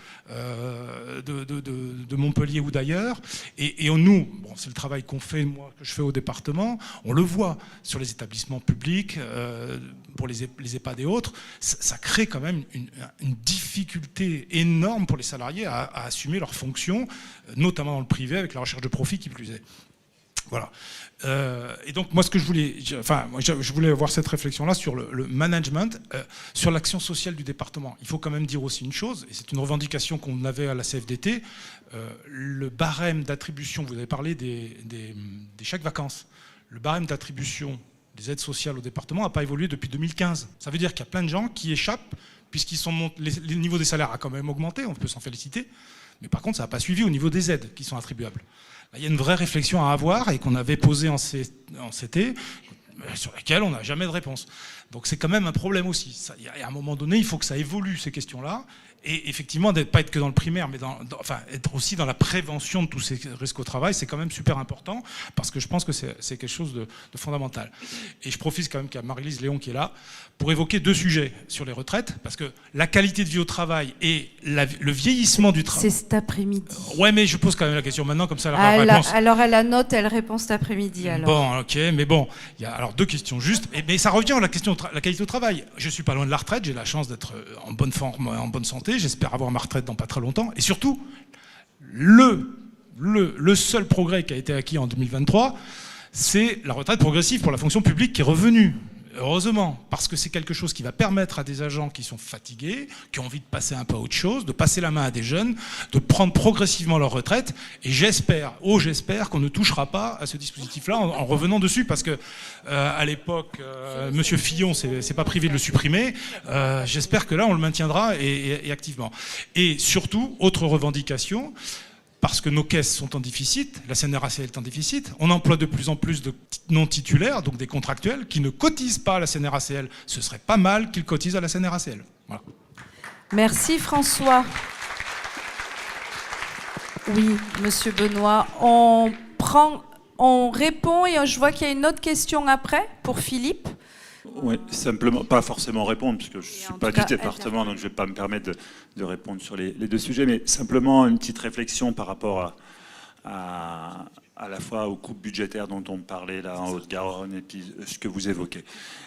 de Montpellier ou d'ailleurs. Et nous, c'est le travail qu'on fait, moi, que je fais au département, on le voit sur les établissements publics, pour les EHPAD et autres, ça crée quand même une difficulté énorme pour les salariés à assumer leurs fonctions, notamment dans le privé, avec la recherche de profit qui plus est. Voilà. Et donc moi, ce que je voulais avoir cette réflexion-là sur le management, sur l'action sociale du département. Il faut quand même dire aussi une chose, et c'est une revendication qu'on avait à la CFDT, le barème d'attribution, vous avez parlé des chèques vacances, le barème d'attribution des aides sociales au département n'a pas évolué depuis 2015. Ça veut dire qu'il y a plein de gens qui échappent, le niveau des salaires a quand même augmenté, on peut s'en féliciter, mais par contre ça n'a pas suivi au niveau des aides qui sont attribuables. Il y a une vraie réflexion à avoir et qu'on avait posée en CT, sur laquelle on n'a jamais de réponse. Donc c'est quand même un problème aussi. À un moment donné, il faut que ça évolue, ces questions-là. Et effectivement, pas être que dans le primaire, mais être aussi dans la prévention de tous ces risques au travail, c'est quand même super important, parce que je pense que c'est quelque chose de fondamental. Et je profite quand même qu'il y a Marie-Lise Léon qui est là, pour évoquer 2 sujets sur les retraites, parce que la qualité de vie au travail et le vieillissement du travail... C'est cet après-midi. Ouais, mais je pose quand même la question maintenant, comme ça, la réponse... Alors elle a note, elle répond cet après-midi. Alors. Bon, ok, mais bon, il y a alors 2 questions juste, mais ça revient à la question de la qualité au travail. Je suis pas loin de la retraite, j'ai la chance d'être en bonne forme, en bonne santé, j'espère avoir ma retraite dans pas très longtemps, et surtout, le seul progrès qui a été acquis en 2023, c'est la retraite progressive pour la fonction publique qui est revenue. Heureusement, parce que c'est quelque chose qui va permettre à des agents qui sont fatigués, qui ont envie de passer un peu à autre chose, de passer la main à des jeunes, de prendre progressivement leur retraite. Et j'espère qu'on ne touchera pas à ce dispositif-là en revenant dessus, parce que à l'époque, Monsieur Fillon s'est pas privé de le supprimer. J'espère que là, on le maintiendra et activement. Et surtout, autre revendication. Parce que nos caisses sont en déficit, la CNRACL est en déficit, on emploie de plus en plus de non-titulaires, donc des contractuels, qui ne cotisent pas à la CNRACL. Ce serait pas mal qu'ils cotisent à la CNRACL. Voilà. Merci François. Oui, Monsieur Benoît, on répond et je vois qu'il y a une autre question après pour Philippe. Oui, simplement, pas forcément répondre, puisque je ne suis pas du département, donc je ne vais pas me permettre de répondre sur les 2 sujets, mais simplement une petite réflexion par rapport à la fois aux coupes budgétaires dont on parlait là en Haute-Garonne et puis ce que vous évoquez.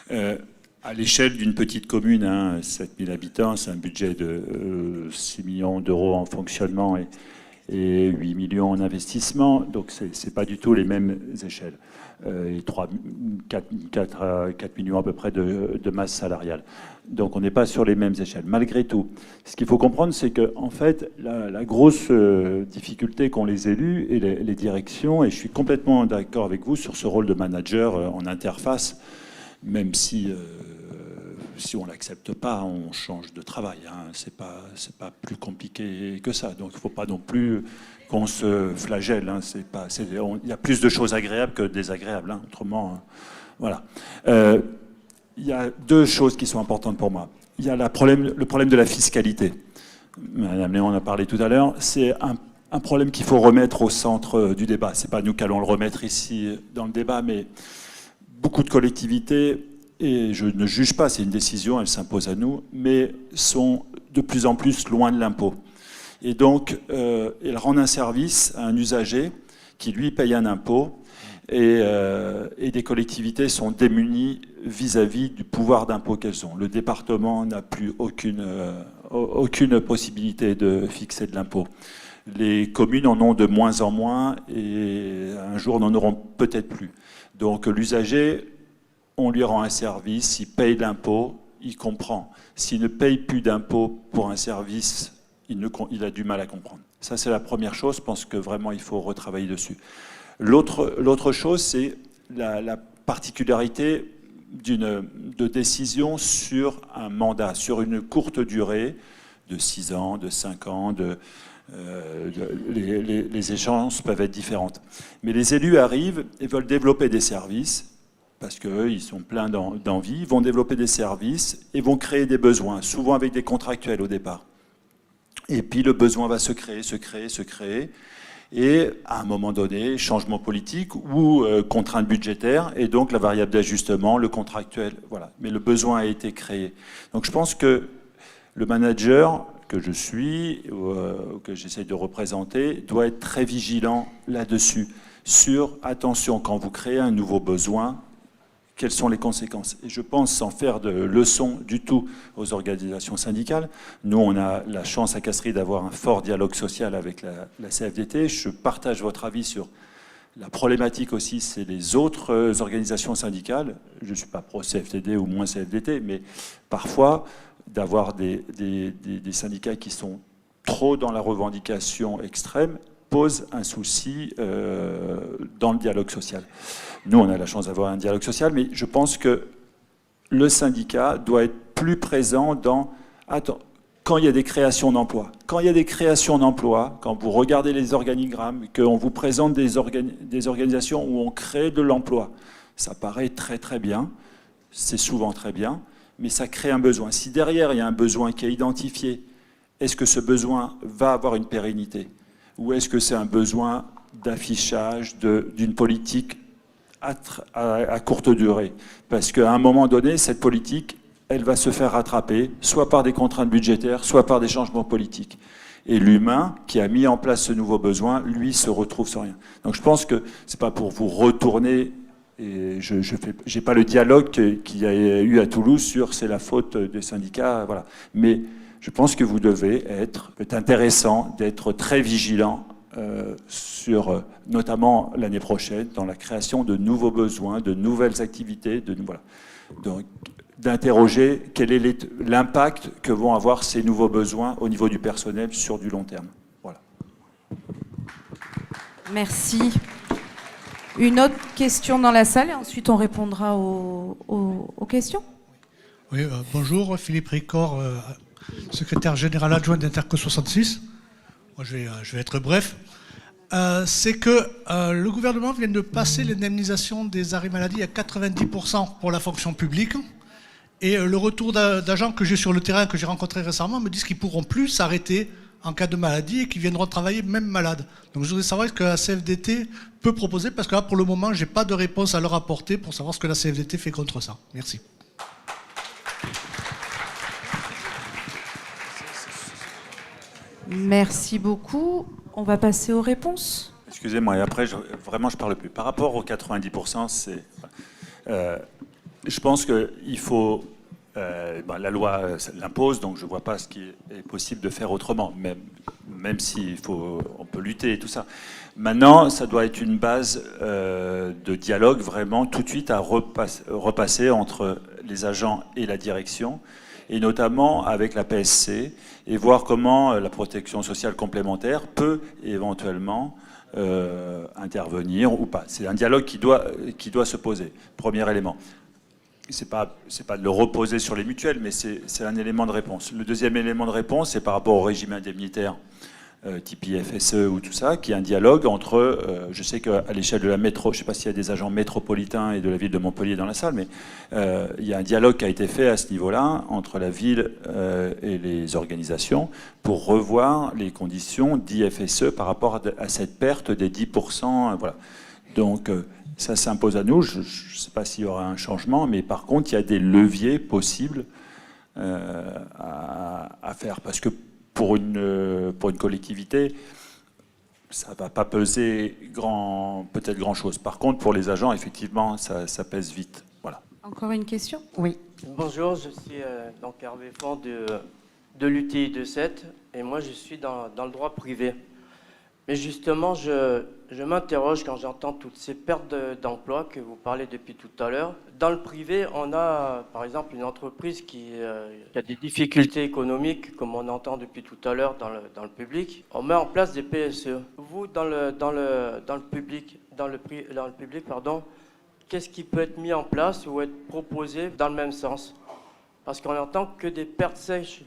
À l'échelle d'une petite commune, 7000 habitants, c'est un budget de 6 millions d'euros en fonctionnement et 8 millions en investissement, donc ce n'est pas du tout les mêmes échelles. Et 4 millions à peu près de masse salariale. Donc on n'est pas sur les mêmes échelles. Malgré tout, ce qu'il faut comprendre, c'est que en fait, la grosse difficulté qu'ont les élus et les directions, et je suis complètement d'accord avec vous sur ce rôle de manager en interface, même si on l'accepte pas, on change de travail. C'est pas plus compliqué que ça. Donc il ne faut pas non plus qu'on se flagelle. Il y a plus de choses agréables que désagréables. Autrement, voilà. Il y a 2 choses qui sont importantes pour moi. Il y a le problème de la fiscalité. Madame Léon en a parlé tout à l'heure. C'est un problème qu'il faut remettre au centre du débat. C'est pas nous qui allons le remettre ici dans le débat, mais beaucoup de collectivités, et je ne juge pas, c'est une décision, elle s'impose à nous, mais sont de plus en plus loin de l'impôt. Et donc, elles rendent un service à un usager qui, lui, paye un impôt, et des collectivités sont démunies vis-à-vis du pouvoir d'impôt qu'elles ont. Le département n'a plus aucune possibilité de fixer de l'impôt. Les communes en ont de moins en moins, et un jour n'en auront peut-être plus. Donc l'usager, on lui rend un service, il paye l'impôt, il comprend. S'il ne paye plus d'impôt pour un service, il a du mal à comprendre. Ça, c'est la première chose. Je pense que vraiment, il faut retravailler dessus. L'autre chose, c'est la particularité de décision sur un mandat, sur une courte durée de 6 ans, de 5 ans, les échéances peuvent être différentes. Mais les élus arrivent et veulent développer des services, parce qu'eux, ils sont pleins d'envie, ils vont développer des services et vont créer des besoins, souvent avec des contractuels au départ. Et puis le besoin va se créer, et à un moment donné, changement politique ou contrainte budgétaire, et donc la variable d'ajustement, le contractuel, voilà. Mais le besoin a été créé. Donc je pense que le manager que je suis, que j'essaie de représenter, doit être très vigilant là-dessus, sur, attention, quand vous créez un nouveau besoin, quelles sont les conséquences. Et je pense, sans faire de leçon du tout aux organisations syndicales, nous, on a la chance à Castries d'avoir un fort dialogue social avec la CFDT. Je partage votre avis sur la problématique aussi, c'est les autres organisations syndicales. Je ne suis pas pro-CFDT ou moins CFDT, mais parfois, d'avoir des syndicats qui sont trop dans la revendication extrême pose un souci dans le dialogue social. Nous, on a la chance d'avoir un dialogue social, mais je pense que le syndicat doit être plus présent quand il y a des créations d'emplois. Quand il y a des créations d'emplois, quand vous regardez les organigrammes, qu'on vous présente des organisations où on crée de l'emploi, ça paraît très très bien, c'est souvent très bien, mais ça crée un besoin. Si derrière, il y a un besoin qui est identifié est-ce que ce besoin va avoir une pérennité? Ou est-ce que c'est un besoin d'affichage d'une politique à courte durée? Parce qu'à un moment donné, cette politique, elle va se faire rattraper, soit par des contraintes budgétaires, soit par des changements politiques. Et l'humain qui a mis en place ce nouveau besoin, lui, se retrouve sans rien. Donc je pense que c'est pas pour vous retourner, et je n'ai pas le dialogue qu'il y a eu à Toulouse sur c'est la faute des syndicats, voilà. Mais je pense que vous devez c'est intéressant d'être très vigilant sur, notamment l'année prochaine, dans la création de nouveaux besoins, de nouvelles activités, voilà. Donc, d'interroger quel est l'impact que vont avoir ces nouveaux besoins au niveau du personnel sur du long terme. Voilà. Merci. Une autre question dans la salle et ensuite on répondra aux questions. Oui, bonjour, Philippe Ricor, secrétaire général adjoint d'Interco 66. Moi, je vais être bref. C'est que le gouvernement vient de passer l'indemnisation des arrêts maladie à 90% pour la fonction publique. Et le retour d'agents que j'ai sur le terrain, que j'ai rencontrés récemment, me disent qu'ils ne pourront plus s'arrêter en cas de maladie et qu'ils viendront travailler même malades. Donc je voudrais savoir ce que la CFDT peut proposer, parce que là, pour le moment, je n'ai pas de réponse à leur apporter pour savoir ce que la CFDT fait contre ça. Merci. Merci beaucoup. On va passer aux réponses. Excusez-moi, et après, vraiment, je ne parle plus. Par rapport aux 90%, je pense qu'il faut... la loi l'impose, donc je ne vois pas ce qui est possible de faire autrement, même si on peut lutter et tout ça. Maintenant, ça doit être une base de dialogue vraiment tout de suite à repasser entre les agents et la direction, et notamment avec la PSC, et voir comment la protection sociale complémentaire peut éventuellement intervenir ou pas. C'est un dialogue qui doit se poser, premier élément. C'est pas de le reposer sur les mutuelles, mais c'est un élément de réponse. Le deuxième élément de réponse, c'est par rapport au régime indemnitaire type IFSE ou tout ça, qui est un dialogue entre, je sais qu'à l'échelle de la métro, je ne sais pas s'il y a des agents métropolitains et de la ville de Montpellier dans la salle, mais il y a un dialogue qui a été fait à ce niveau-là entre la ville et les organisations pour revoir les conditions d'IFSE par rapport à cette perte des 10%. Voilà. Donc, ça s'impose à nous. Je ne sais pas s'il y aura un changement, mais par contre, il y a des leviers possibles à faire. Parce que pour une collectivité, ça ne va pas peser peut-être grand-chose. Par contre, pour les agents, effectivement, ça pèse vite. Voilà. Encore une question? Oui. Bonjour, je suis donc Hervé Fond de l'UTI 27 et moi je suis dans le droit privé. Mais justement, je m'interroge quand j'entends toutes ces pertes d'emplois que vous parlez depuis tout à l'heure. Dans le privé, on a par exemple une entreprise qui a des difficultés économiques, comme on entend depuis tout à l'heure dans le public. On met en place des PSE. Vous, dans le public, qu'est-ce qui peut être mis en place ou être proposé dans le même sens? Parce qu'on n'entend que des pertes sèches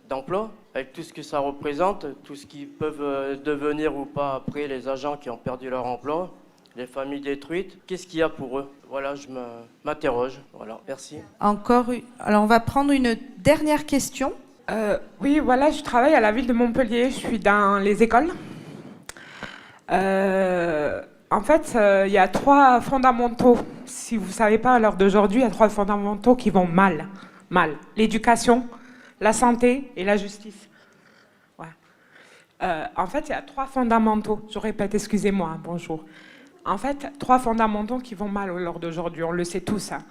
d'emplois, avec tout ce que ça représente, tout ce qu'ils peuvent devenir ou pas après, les agents qui ont perdu leur emploi, les familles détruites. Qu'est-ce qu'il y a pour eux? Voilà, je m'interroge. Voilà, merci. Alors, on va prendre une dernière question. Oui, voilà, je travaille à la ville de Montpellier. Je suis dans les écoles. En fait, il y a 3 fondamentaux. Si vous ne savez pas, à l'heure d'aujourd'hui, il y a 3 fondamentaux qui vont mal. L'éducation, la santé et la justice. Ouais. En fait, il y a 3 fondamentaux. Je répète, excusez-moi, bonjour. En fait, 3 fondamentaux qui vont mal à l'heure d'aujourd'hui. On le sait tous. Hein.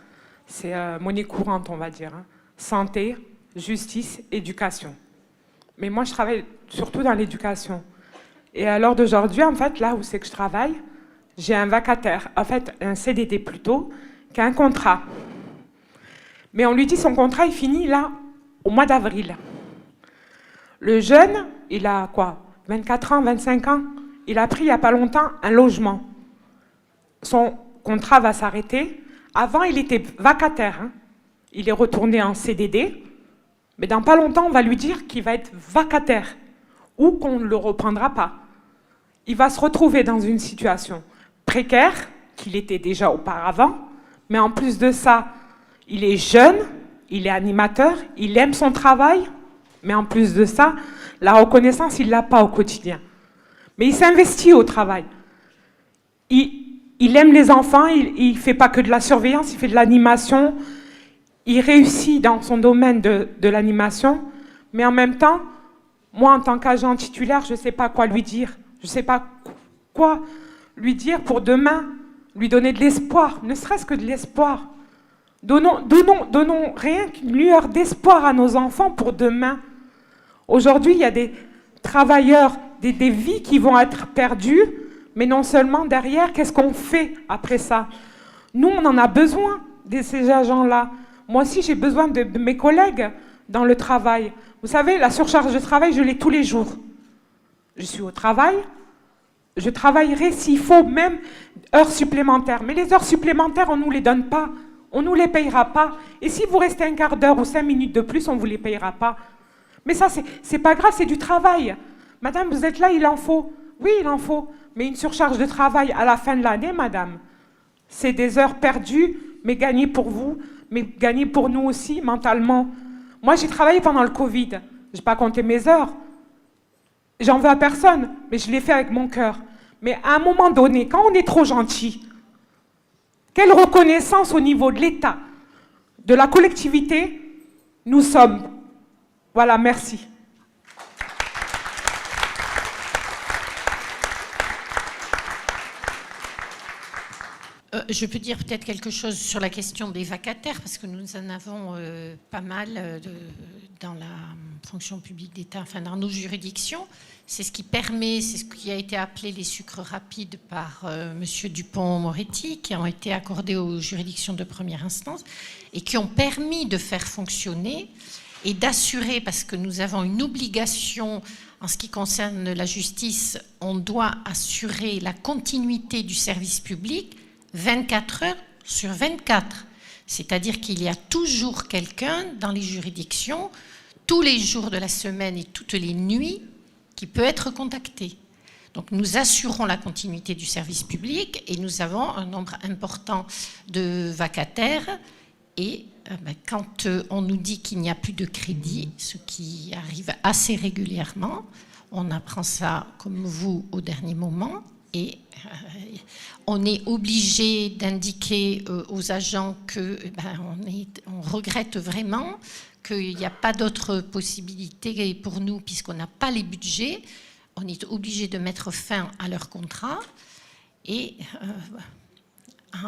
C'est monnaie courante, on va dire. Hein. Santé, justice, éducation. Mais moi, je travaille surtout dans l'éducation. Et à l'heure d'aujourd'hui, en fait, là où c'est que je travaille, j'ai un vacataire, en fait, un CDD plutôt, qui a un contrat. Mais on lui dit son contrat est fini là, au mois d'avril. Le jeune, il a quoi, 24 ans, 25 ans, il a pris il n'y a pas longtemps un logement. Son contrat va s'arrêter. Avant, il était vacataire. Hein. Il est retourné en CDD. Mais dans pas longtemps, on va lui dire qu'il va être vacataire ou qu'on ne le reprendra pas. Il va se retrouver dans une situation précaire, qu'il était déjà auparavant, mais en plus de ça, il est jeune, il est animateur, il aime son travail, mais en plus de ça, La reconnaissance, il ne l'a pas au quotidien. Mais il s'investit au travail. Il aime les enfants, il ne fait pas que de la surveillance, il fait de l'animation. Il réussit dans son domaine de l'animation. Mais en même temps, moi, en tant qu'agent titulaire, je ne sais pas quoi lui dire. Je ne sais pas quoi lui dire pour demain, lui donner de l'espoir, ne serait-ce que de l'espoir. Donnons rien qu'une lueur d'espoir à nos enfants pour demain. Aujourd'hui, il y a des travailleurs, des vies qui vont être perdues, mais non seulement derrière, qu'est-ce qu'on fait après ça? Nous, on en a besoin de ces agents-là. Moi aussi, j'ai besoin de mes collègues dans le travail. Vous savez, la surcharge de travail, je l'ai tous les jours. Je suis au travail, je travaillerai s'il faut même heures supplémentaires. Mais les heures supplémentaires, on ne nous les donne pas. On ne nous les payera pas. Et si vous restez un quart d'heure ou 5 minutes de plus, on ne vous les payera pas. Mais ça, c'est pas grave, c'est du travail. Madame, vous êtes là, il en faut. Oui, il en faut. Mais une surcharge de travail à la fin de l'année, madame, c'est des heures perdues, mais gagnées pour vous, mais gagnées pour nous aussi, mentalement. Moi, j'ai travaillé pendant le Covid. Je n'ai pas compté mes heures. J'en veux à personne, mais je l'ai fait avec mon cœur. Mais à un moment donné, quand on est trop gentil, quelle reconnaissance au niveau de l'État, de la collectivité, nous sommes. Voilà, merci. Je peux dire peut-être quelque chose sur la question des vacataires, parce que nous en avons pas mal dans la fonction publique d'État, enfin dans nos juridictions. C'est ce qui permet, c'est ce qui a été appelé les sucres rapides par M. Dupond-Moretti, qui ont été accordés aux juridictions de première instance et qui ont permis de faire fonctionner et d'assurer, parce que nous avons une obligation en ce qui concerne la justice, on doit assurer la continuité du service public 24 heures sur 24. C'est-à-dire qu'il y a toujours quelqu'un dans les juridictions, tous les jours de la semaine et toutes les nuits, qui peut être contacté. Donc nous assurons la continuité du service public et nous avons un nombre important de vacataires. Et quand on nous dit qu'il n'y a plus de crédit, ce qui arrive assez régulièrement, on apprend ça comme vous au dernier moment. Et on est obligé d'indiquer aux agents que on regrette vraiment qu'il n'y a pas d'autre possibilité pour nous puisqu'on n'a pas les budgets. On est obligé de mettre fin à leur contrat et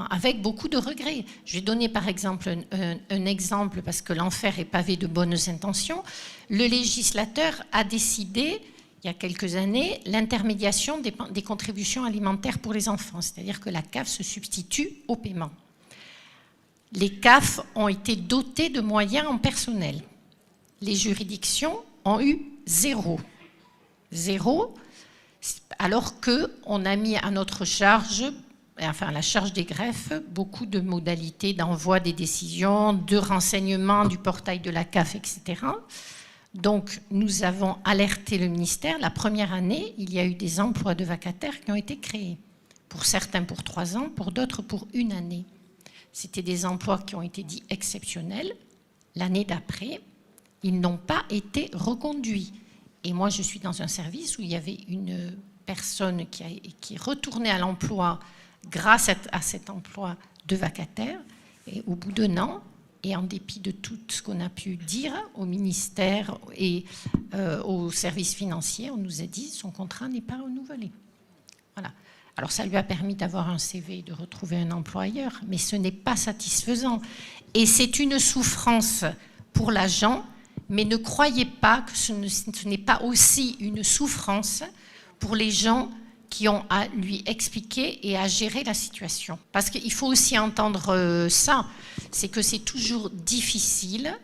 avec beaucoup de regrets. Je vais donner par exemple un exemple parce que l'enfer est pavé de bonnes intentions. Le législateur a décidé il y a quelques années, l'intermédiation des contributions alimentaires pour les enfants, c'est-à-dire que la CAF se substitue au paiement. Les CAF ont été dotés de moyens en personnel. Les juridictions ont eu zéro, alors qu'on a mis à notre charge, enfin à la charge des greffes, beaucoup de modalités d'envoi des décisions, de renseignement du portail de la CAF, etc. Donc, nous avons alerté le ministère. La première année, il y a eu des emplois de vacataires qui ont été créés. Pour certains pour 3 ans, pour d'autres pour 1 année. C'était des emplois qui ont été dits exceptionnels. L'année d'après, ils n'ont pas été reconduits. Et moi, je suis dans un service où il y avait une personne qui est retournée à l'emploi grâce à cet emploi de vacataire. Et au bout d'1 an, et en dépit de tout ce qu'on a pu dire au ministère et au service financier, on nous a dit que son contrat n'est pas renouvelé. Voilà. Alors ça lui a permis d'avoir un CV et de retrouver un emploi ailleurs, mais ce n'est pas satisfaisant. Et c'est une souffrance pour l'agent, mais ne croyez pas que ce n'est pas aussi une souffrance pour les gens qui ont à lui expliquer et à gérer la situation. Parce qu'il faut aussi entendre ça, c'est que c'est toujours difficile,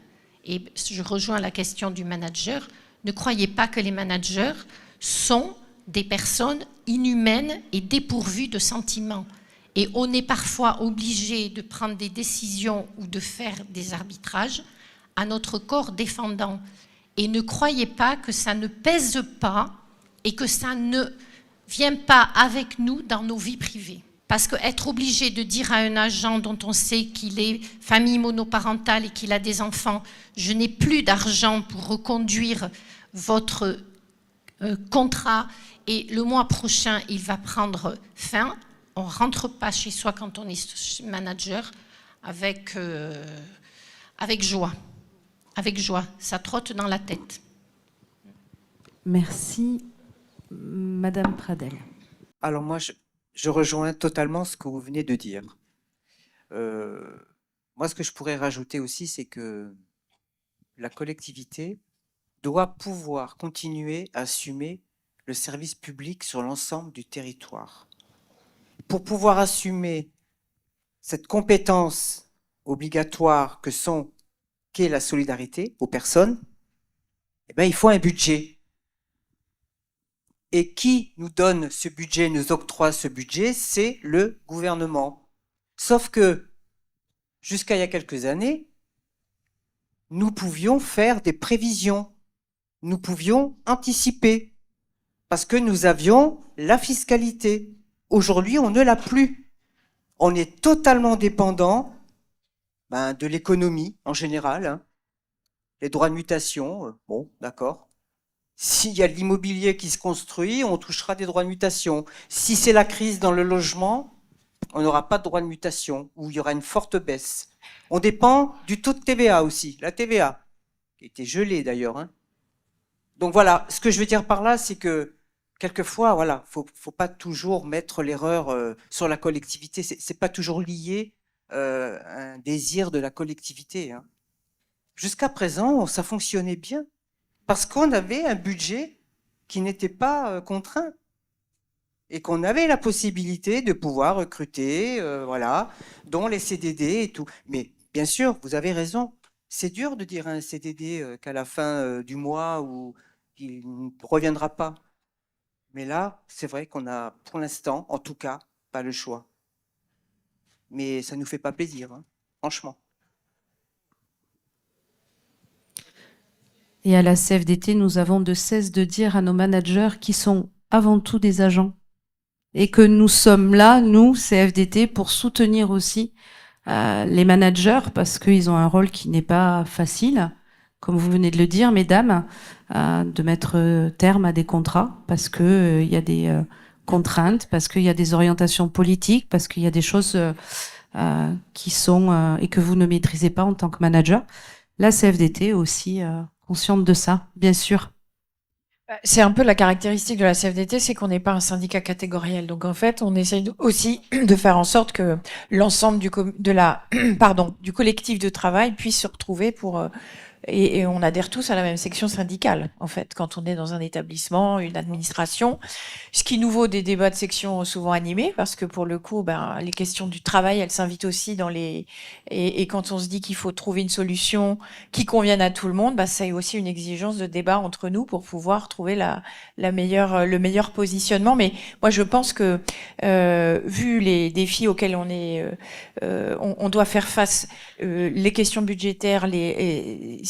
et je rejoins la question du manager, ne croyez pas que les managers sont des personnes inhumaines et dépourvues de sentiments. Et on est parfois obligé de prendre des décisions ou de faire des arbitrages à notre corps défendant. Et ne croyez pas que ça ne pèse pas et que ça ne vient pas avec nous dans nos vies privées. Parce qu'être obligé de dire à un agent dont on sait qu'il est famille monoparentale et qu'il a des enfants, je n'ai plus d'argent pour reconduire votre contrat et le mois prochain, il va prendre fin. On ne rentre pas chez soi quand on est manager avec joie. Avec joie, ça trotte dans la tête. Merci. Madame Pradel. Alors moi, je rejoins totalement ce que vous venez de dire. Moi, ce que je pourrais rajouter aussi, c'est que la collectivité doit pouvoir continuer à assumer le service public sur l'ensemble du territoire. Pour pouvoir assumer cette compétence obligatoire qu'est la solidarité aux personnes, eh bien, il faut un budget. Et qui nous donne ce budget, nous octroie ce budget, c'est le gouvernement. Sauf que, jusqu'à il y a quelques années, nous pouvions faire des prévisions, nous pouvions anticiper, parce que nous avions la fiscalité. Aujourd'hui, on ne l'a plus. On est totalement dépendant de l'économie en général. Hein. Les droits de mutation, bon, d'accord. S'il y a de l'immobilier qui se construit, on touchera des droits de mutation. Si c'est la crise dans le logement, on n'aura pas de droits de mutation, ou il y aura une forte baisse. On dépend du taux de TVA aussi, la TVA, qui a été gelée d'ailleurs. Hein. Donc voilà, ce que je veux dire par là, c'est que quelquefois, voilà, faut pas toujours mettre l'erreur sur la collectivité. C'est pas toujours lié à un désir de la collectivité. Hein. Jusqu'à présent, ça fonctionnait bien. Parce qu'on avait un budget qui n'était pas contraint et qu'on avait la possibilité de pouvoir recruter, voilà, dont les CDD et tout. Mais bien sûr, vous avez raison, c'est dur de dire à un CDD qu'à la fin du mois où il ne reviendra pas. Mais là, c'est vrai qu'on a, pour l'instant, en tout cas, pas le choix. Mais ça ne nous fait pas plaisir, hein, franchement. Et à la CFDT, nous avons de cesse de dire à nos managers qui sont avant tout des agents et que nous sommes là, nous, CFDT, pour soutenir aussi les managers parce qu'ils ont un rôle qui n'est pas facile, comme vous venez de le dire, mesdames, de mettre terme à des contrats parce qu'il y a des contraintes, parce qu'il y a des orientations politiques, parce qu'il y a des choses qui sont et que vous ne maîtrisez pas en tant que manager. La CFDT aussi consciente de ça, bien sûr. C'est un peu la caractéristique de la CFDT, c'est qu'on n'est pas un syndicat catégoriel. Donc en fait, on essaye aussi de faire en sorte que l'ensemble du collectif de travail puisse se retrouver pour et on adhère tous à la même section syndicale, en fait, quand on est dans un établissement, une administration. Ce qui nous vaut des débats de section souvent animés, parce que pour le coup, les questions du travail, elles s'invitent aussi dans les... Et quand on se dit qu'il faut trouver une solution qui convienne à tout le monde, c'est aussi une exigence de débat entre nous pour pouvoir trouver le meilleur positionnement. Mais moi, je pense que, vu les défis auxquels on doit faire face, les questions budgétaires,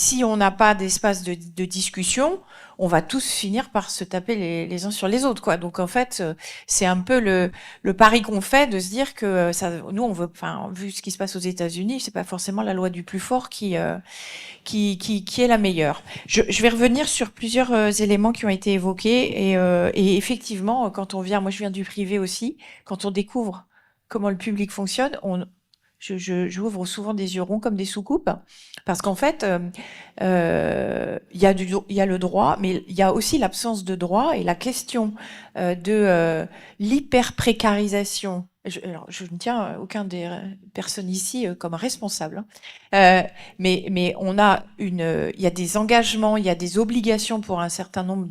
si on n'a pas d'espace de discussion, on va tous finir par se taper les uns sur les autres, quoi. Donc en fait, c'est un peu le pari qu'on fait de se dire que nous on veut, vu ce qui se passe aux États-Unis, c'est pas forcément la loi du plus fort qui est la meilleure. Je vais revenir sur plusieurs éléments qui ont été évoqués et effectivement, quand on vient, moi je viens du privé aussi, quand on découvre comment le public fonctionne, j'ouvre souvent des yeux ronds comme des soucoupes, parce qu'en fait, il y a le droit, mais il y a aussi l'absence de droit et la question de l'hyper-précarisation. Je ne tiens aucun des personnes ici comme responsable, mais il y a des engagements, il y a des obligations pour un certain nombre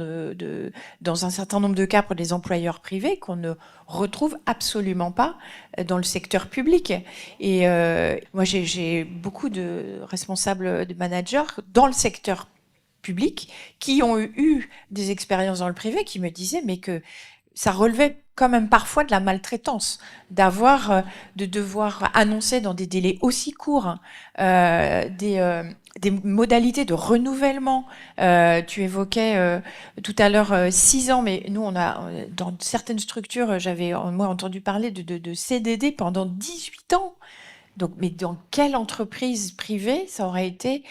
dans un certain nombre de cas pour les employeurs privés qu'on ne retrouve absolument pas dans le secteur public. Et moi, j'ai beaucoup de responsables, de managers dans le secteur public qui ont eu des expériences dans le privé qui me disaient mais que ça relevait quand même parfois de la maltraitance, de devoir annoncer dans des délais aussi courts des modalités de renouvellement. Tu évoquais tout à l'heure 6 ans, mais nous, dans certaines structures, j'avais moi entendu parler de CDD pendant 18 ans. Donc, mais dans quelle entreprise privée ça aurait été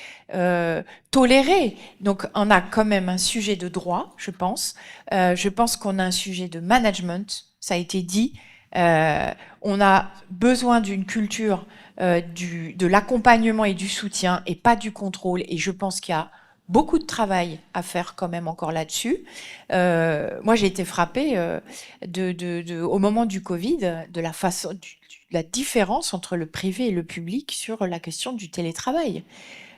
toléré? Donc, on a quand même un sujet de droit, je pense. Je pense qu'on a un sujet de management, ça a été dit. On a besoin d'une culture de l'accompagnement et du soutien et pas du contrôle. Et je pense qu'il y a beaucoup de travail à faire quand même encore là-dessus. Moi, j'ai été frappée au moment du Covid de la façon, la différence entre le privé et le public sur la question du télétravail.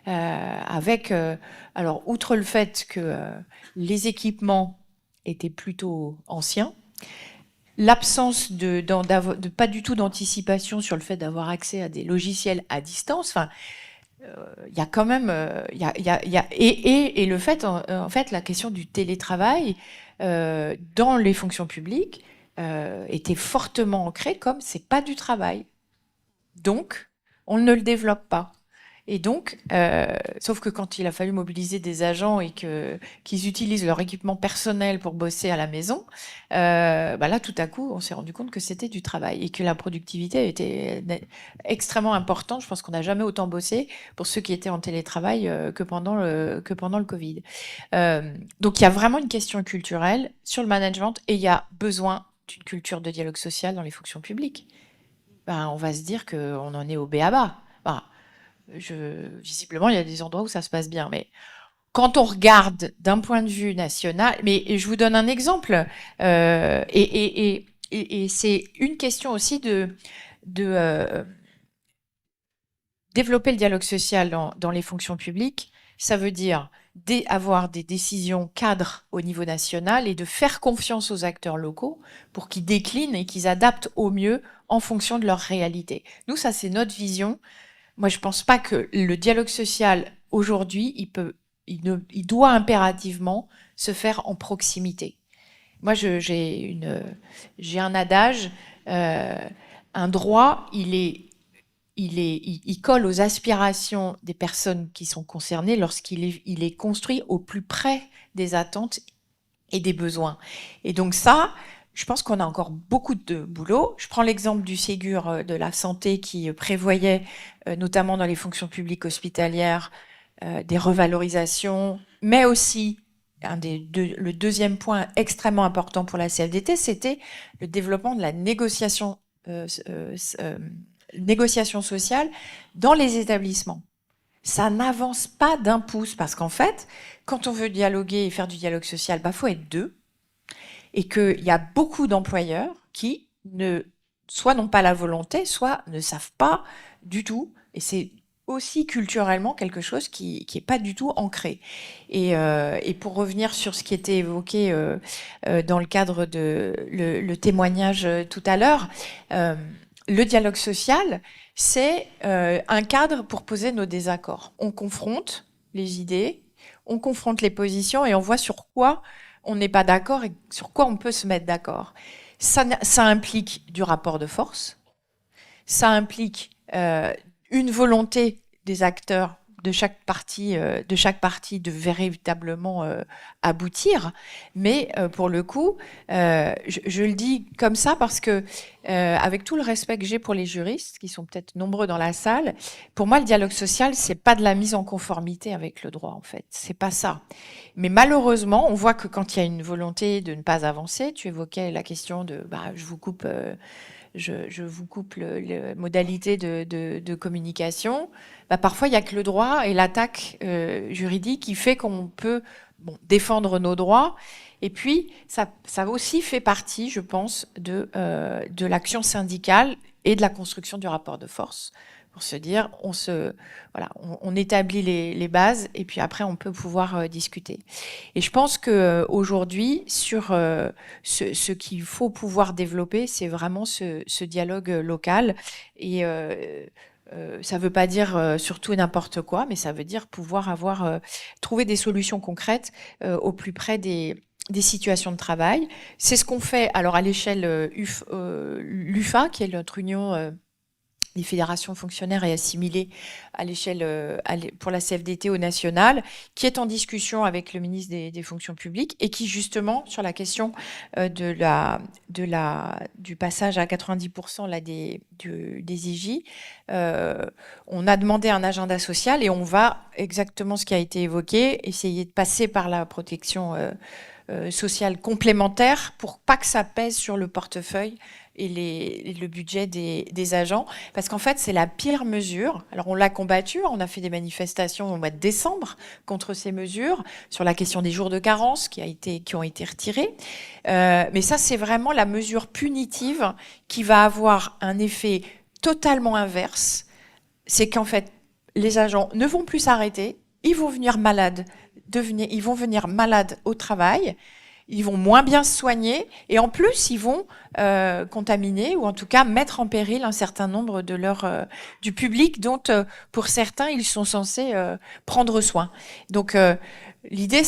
Alors, outre le fait que les équipements étaient plutôt anciens, l'absence de pas du tout d'anticipation sur le fait d'avoir accès à des logiciels à distance, enfin, il y a quand même, et le fait, en fait, la question du télétravail dans les fonctions publiques était fortement ancrée comme c'est pas du travail. Donc, on ne le développe pas. Et donc, sauf que quand il a fallu mobiliser des agents et qu'ils utilisent leur équipement personnel pour bosser à la maison, là, tout à coup, on s'est rendu compte que c'était du travail et que la productivité était extrêmement importante. Je pense qu'on n'a jamais autant bossé pour ceux qui étaient en télétravail que pendant le Covid. Donc, il y a vraiment une question culturelle sur le management et il y a besoin d'une culture de dialogue social dans les fonctions publiques. On va se dire qu'on en est au b.a.-ba. Visiblement, il y a des endroits où ça se passe bien, mais quand on regarde d'un point de vue national, mais je vous donne un exemple, et c'est une question aussi de développer le dialogue social dans les fonctions publiques. Ça veut dire avoir des décisions cadres au niveau national et de faire confiance aux acteurs locaux pour qu'ils déclinent et qu'ils adaptent au mieux en fonction de leur réalité. Nous, ça, c'est notre vision. Moi, je pense pas que le dialogue social, aujourd'hui, il doit impérativement se faire en proximité. Moi, j'ai un adage, un droit, il colle aux aspirations des personnes qui sont concernées lorsqu'il est construit au plus près des attentes et des besoins. Et donc ça, je pense qu'on a encore beaucoup de boulot. Je prends l'exemple du Ségur de la santé qui prévoyait, notamment dans les fonctions publiques hospitalières, des revalorisations, mais aussi, le deuxième point extrêmement important pour la CFDT, c'était le développement de la négociation sociale dans les établissements. Ça n'avance pas d'un pouce, parce qu'en fait, quand on veut dialoguer et faire du dialogue social, faut être deux. Et qu'il y a beaucoup d'employeurs qui soit n'ont pas la volonté, soit ne savent pas du tout. Et c'est aussi culturellement quelque chose qui est pas du tout ancré. Et pour revenir sur ce qui était évoqué dans le cadre de le témoignage tout à l'heure, le dialogue social, c'est un cadre pour poser nos désaccords. On confronte les idées, on confronte les positions et on voit sur quoi on n'est pas d'accord et sur quoi on peut se mettre d'accord. Ça implique du rapport de force, ça implique une volonté des acteurs de chaque partie de véritablement aboutir. Mais pour le coup, je le dis comme ça parce que, avec tout le respect que j'ai pour les juristes, qui sont peut-être nombreux dans la salle, pour moi, le dialogue social, c'est pas de la mise en conformité avec le droit, en fait. C'est pas ça. Mais malheureusement, on voit que quand il y a une volonté de ne pas avancer, tu évoquais la question de je vous coupe les modalités de communication. Parfois, il n'y a que le droit et l'attaque juridique qui fait qu'on peut défendre nos droits. Et puis, ça aussi fait partie, je pense, de l'action syndicale et de la construction du rapport de force. Pour se dire, on établit les bases et puis après, on peut pouvoir discuter. Et je pense qu'aujourd'hui, sur ce qu'il faut pouvoir développer, c'est vraiment ce dialogue local. Et ça ne veut pas dire surtout n'importe quoi, mais ça veut dire pouvoir trouver des solutions concrètes au plus près des situations de travail. C'est ce qu'on fait alors à l'échelle l'UFA, qui est notre union des fédérations fonctionnaires et assimilées à l'échelle pour la CFDT au national, qui est en discussion avec le ministre des Fonctions publiques et qui justement sur la question du passage à 90% là, des IJ, on a demandé un agenda social et on va exactement ce qui a été évoqué, essayer de passer par la protection sociale complémentaire pour pas que ça pèse sur le portefeuille et le budget des agents, parce qu'en fait, c'est la pire mesure. Alors, on l'a combattu, on a fait des manifestations au mois de décembre contre ces mesures, sur la question des jours de carence qui ont été retirés. Mais ça, c'est vraiment la mesure punitive qui va avoir un effet totalement inverse. C'est qu'en fait, les agents ne vont plus s'arrêter, ils vont venir malades, au travail, ils vont moins bien se soigner et en plus ils vont contaminer ou en tout cas mettre en péril un certain nombre du public dont pour certains ils sont censés prendre soin. Donc l'idée,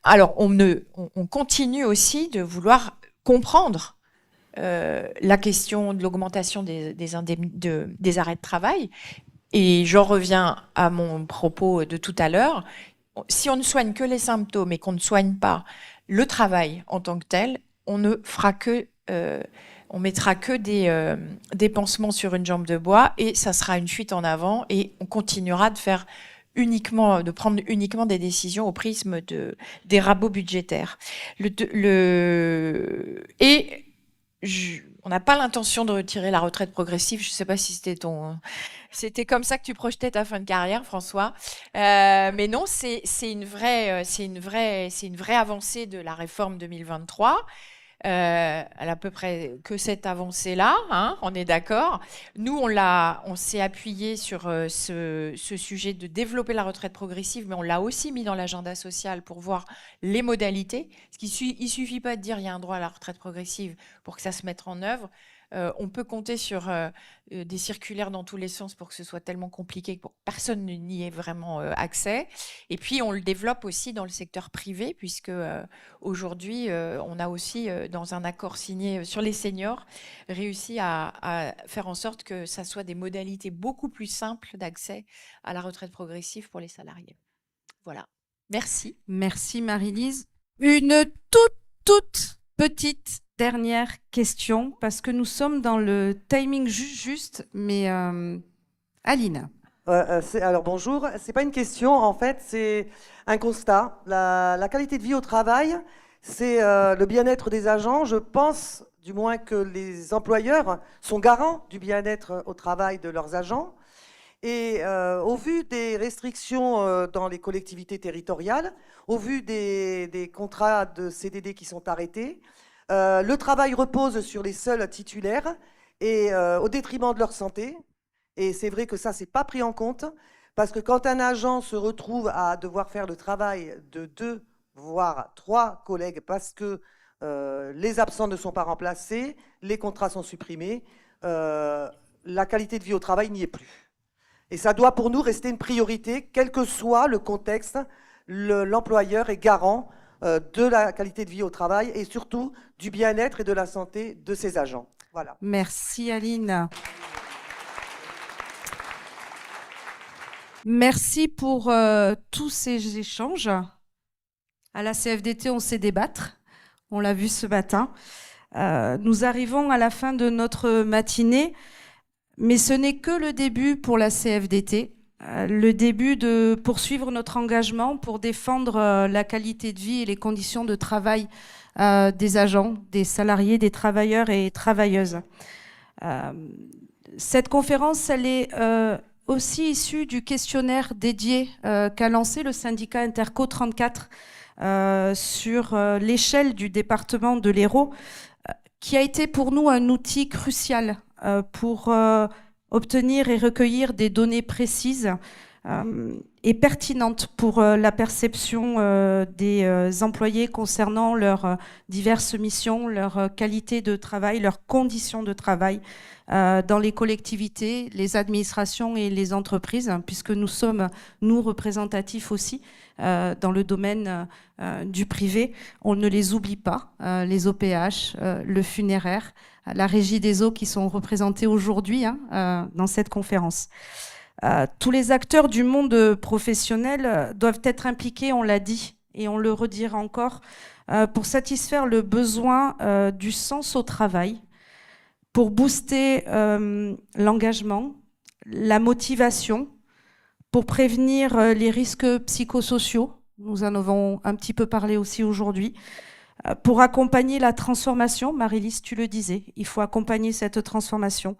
alors on continue aussi de vouloir comprendre la question de l'augmentation des arrêts de travail. Et j'en reviens à mon propos de tout à l'heure. Si on ne soigne que les symptômes et qu'on ne soigne pas le travail en tant que tel, on mettra que des pansements sur une jambe de bois et ça sera une fuite en avant et on continuera de prendre uniquement des décisions au prisme des rabots budgétaires. On n'a pas l'intention de retirer la retraite progressive. Je ne sais pas si c'était comme ça que tu projetais ta fin de carrière, François. Mais non, c'est une vraie avancée de la réforme 2023. Elle a à peu près que cette avancée-là, hein, on est d'accord. Nous, on s'est appuyé sur ce sujet de développer la retraite progressive, mais on l'a aussi mis dans l'agenda social pour voir les modalités. Il ne suffit pas de dire qu'il y a un droit à la retraite progressive pour que ça se mette en œuvre. On peut compter sur des circulaires dans tous les sens pour que ce soit tellement compliqué que personne n'y ait vraiment accès. Et puis, on le développe aussi dans le secteur privé, puisque aujourd'hui, on a aussi, dans un accord signé sur les seniors, réussi à faire en sorte que ça soit des modalités beaucoup plus simples d'accès à la retraite progressive pour les salariés. Voilà. Merci. Merci Marie-Lise. Une toute petite dernière question, parce que nous sommes dans le timing juste, mais Aline. Alors bonjour, c'est pas une question, en fait, c'est un constat. La qualité de vie au travail, c'est le bien-être des agents. Je pense, du moins, que les employeurs sont garants du bien-être au travail de leurs agents. Et au vu des restrictions dans les collectivités territoriales, au vu des contrats de CDD qui sont arrêtés, le travail repose sur les seuls titulaires et au détriment de leur santé. Et c'est vrai que ça, c'est pas pris en compte, parce que quand un agent se retrouve à devoir faire le travail de 2, voire 3 collègues, parce que les absents ne sont pas remplacés, les contrats sont supprimés, la qualité de vie au travail n'y est plus. Et ça doit pour nous rester une priorité, quel que soit le contexte. L'employeur est garant de la qualité de vie au travail et surtout du bien-être et de la santé de ses agents. Voilà. Merci Aline. Merci pour tous ces échanges. À la CFDT, on sait débattre. On l'a vu ce matin. Nous arrivons à la fin de notre matinée, mais ce n'est que le début pour la CFDT. Le début de poursuivre notre engagement pour défendre la qualité de vie et les conditions de travail des agents, des salariés, des travailleurs et travailleuses. Cette conférence, elle est aussi issue du questionnaire dédié qu'a lancé le syndicat Interco 34 sur l'échelle du département de l'Hérault, qui a été pour nous un outil crucial pour obtenir et recueillir des données précises est pertinente pour la perception des employés concernant leurs diverses missions, leur qualité de travail, leurs conditions de travail dans les collectivités, les administrations et les entreprises, puisque nous sommes, nous, représentatifs aussi dans le domaine du privé. On ne les oublie pas, les OPH, le funéraire, la régie des eaux qui sont représentés aujourd'hui dans cette conférence. Tous les acteurs du monde professionnel doivent être impliqués, on l'a dit, et on le redira encore, pour satisfaire le besoin du sens au travail, pour booster l'engagement, la motivation, pour prévenir les risques psychosociaux. Nous en avons un petit peu parlé aussi aujourd'hui. Pour accompagner la transformation, Marie-Lise, tu le disais, il faut accompagner cette transformation.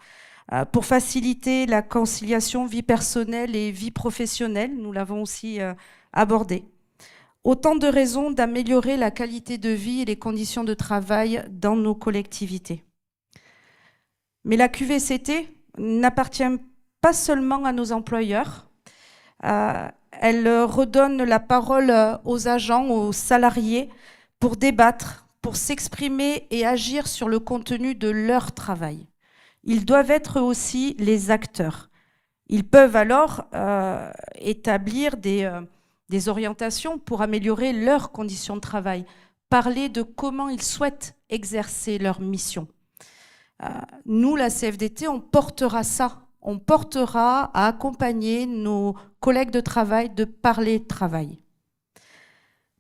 Pour faciliter la conciliation vie personnelle et vie professionnelle, nous l'avons aussi abordé. Autant de raisons d'améliorer la qualité de vie et les conditions de travail dans nos collectivités. Mais la QVCT n'appartient pas seulement à nos employeurs. Elle redonne la parole aux agents, aux salariés, pour débattre, pour s'exprimer et agir sur le contenu de leur travail. Ils doivent être aussi les acteurs. Ils peuvent alors établir des orientations pour améliorer leurs conditions de travail, parler de comment ils souhaitent exercer leur mission. Nous, la CFDT, on portera ça. On portera à accompagner nos collègues de travail de parler de travail.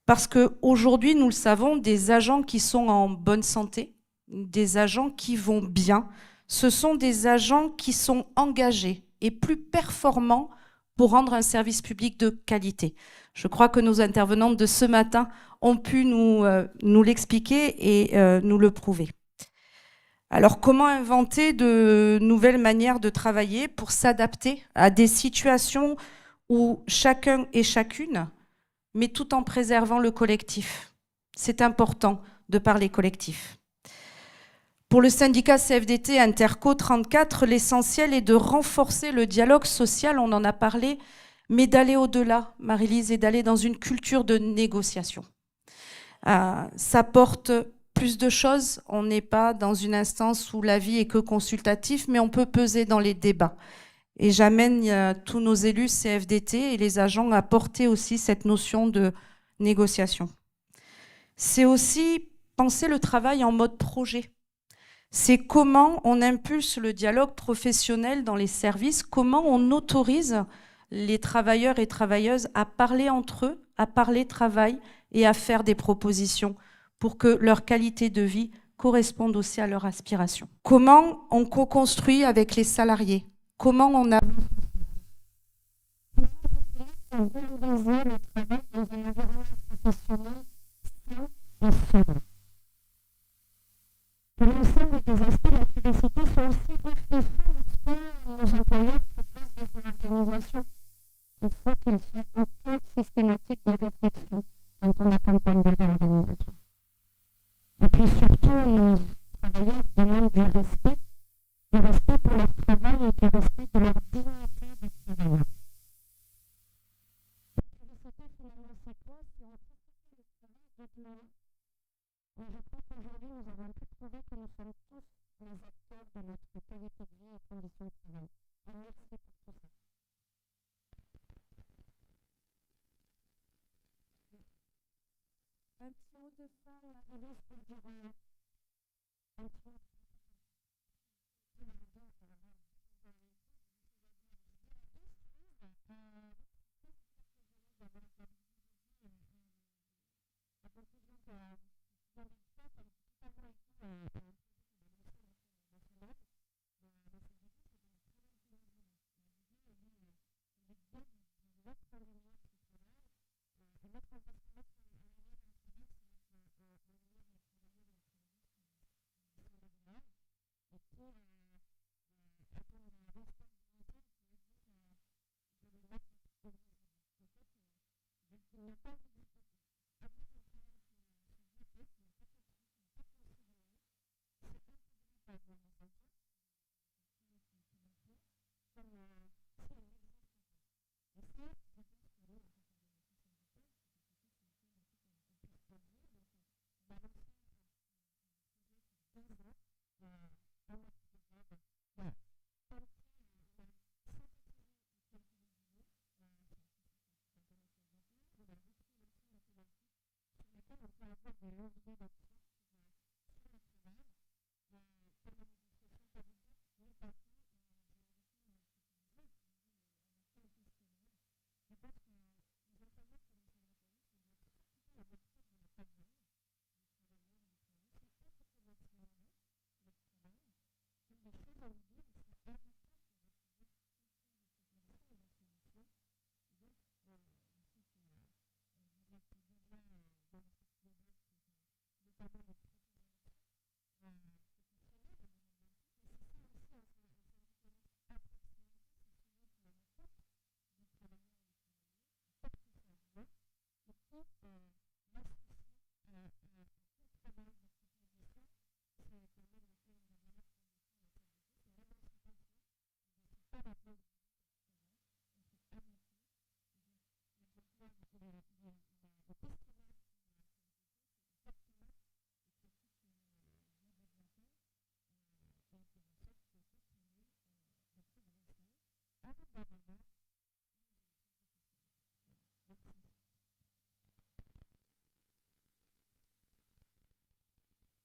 Parce qu'aujourd'hui, nous le savons, des agents qui sont en bonne santé, des agents qui vont bien, ce sont des agents qui sont engagés et plus performants pour rendre un service public de qualité. Je crois que nos intervenantes de ce matin ont pu nous l'expliquer et nous le prouver. Alors, comment inventer de nouvelles manières de travailler pour s'adapter à des situations où chacun et chacune, mais tout en préservant le collectif? C'est important de parler collectif. Pour le syndicat CFDT Interco 34, l'essentiel est de renforcer le dialogue social, on en a parlé, mais d'aller au-delà, Marie-Lise, et d'aller dans une culture de négociation. Ça porte plus de choses, on n'est pas dans une instance où l'avis est que consultatif, mais on peut peser dans les débats. Et j'amène tous nos élus CFDT et les agents à porter aussi cette notion de négociation. C'est aussi penser le travail en mode projet. C'est comment on impulse le dialogue professionnel dans les services, comment on autorise les travailleurs et travailleuses à parler entre eux, à parler travail et à faire des propositions pour que leur qualité de vie corresponde aussi à leurs aspirations. Comment on co-construit avec les salariés? Comment on a... L'ensemble des aspects de la publicité sont aussi réfléchis lorsque nos employeurs proposent des organisations. Il faut qu'ils soient au cœur systématique des réflexions quand on accompagne des réorganisations. Et puis surtout, nos travailleurs demandent du respect pour leur travail et du respect de leur dignité de travailleur. La publicité, finalement, c'est quoi? C'est un processus de travail de demain. Et je crois qu'aujourd'hui, nous avons pu prouver que nous sommes tous les acteurs de notre qualité de vie et conditions de travail. Et merci pour tout ça. Un petit mot de fin, Marie-Lise, pour dire un petit mot.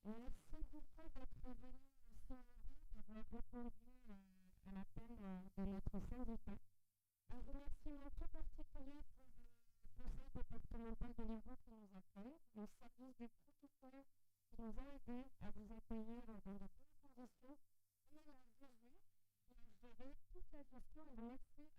Merci beaucoup d'être venu ce midi, d'avoir répondu à l'appel de notre syndicat. Un remerciement tout particulier pour le conseil départemental de l'Hérault qui nous accueille, le service du protocole qui nous a aidés à vous accueillir dans de bonnes conditions, et la régie qui a géré toute la gestion. Et merci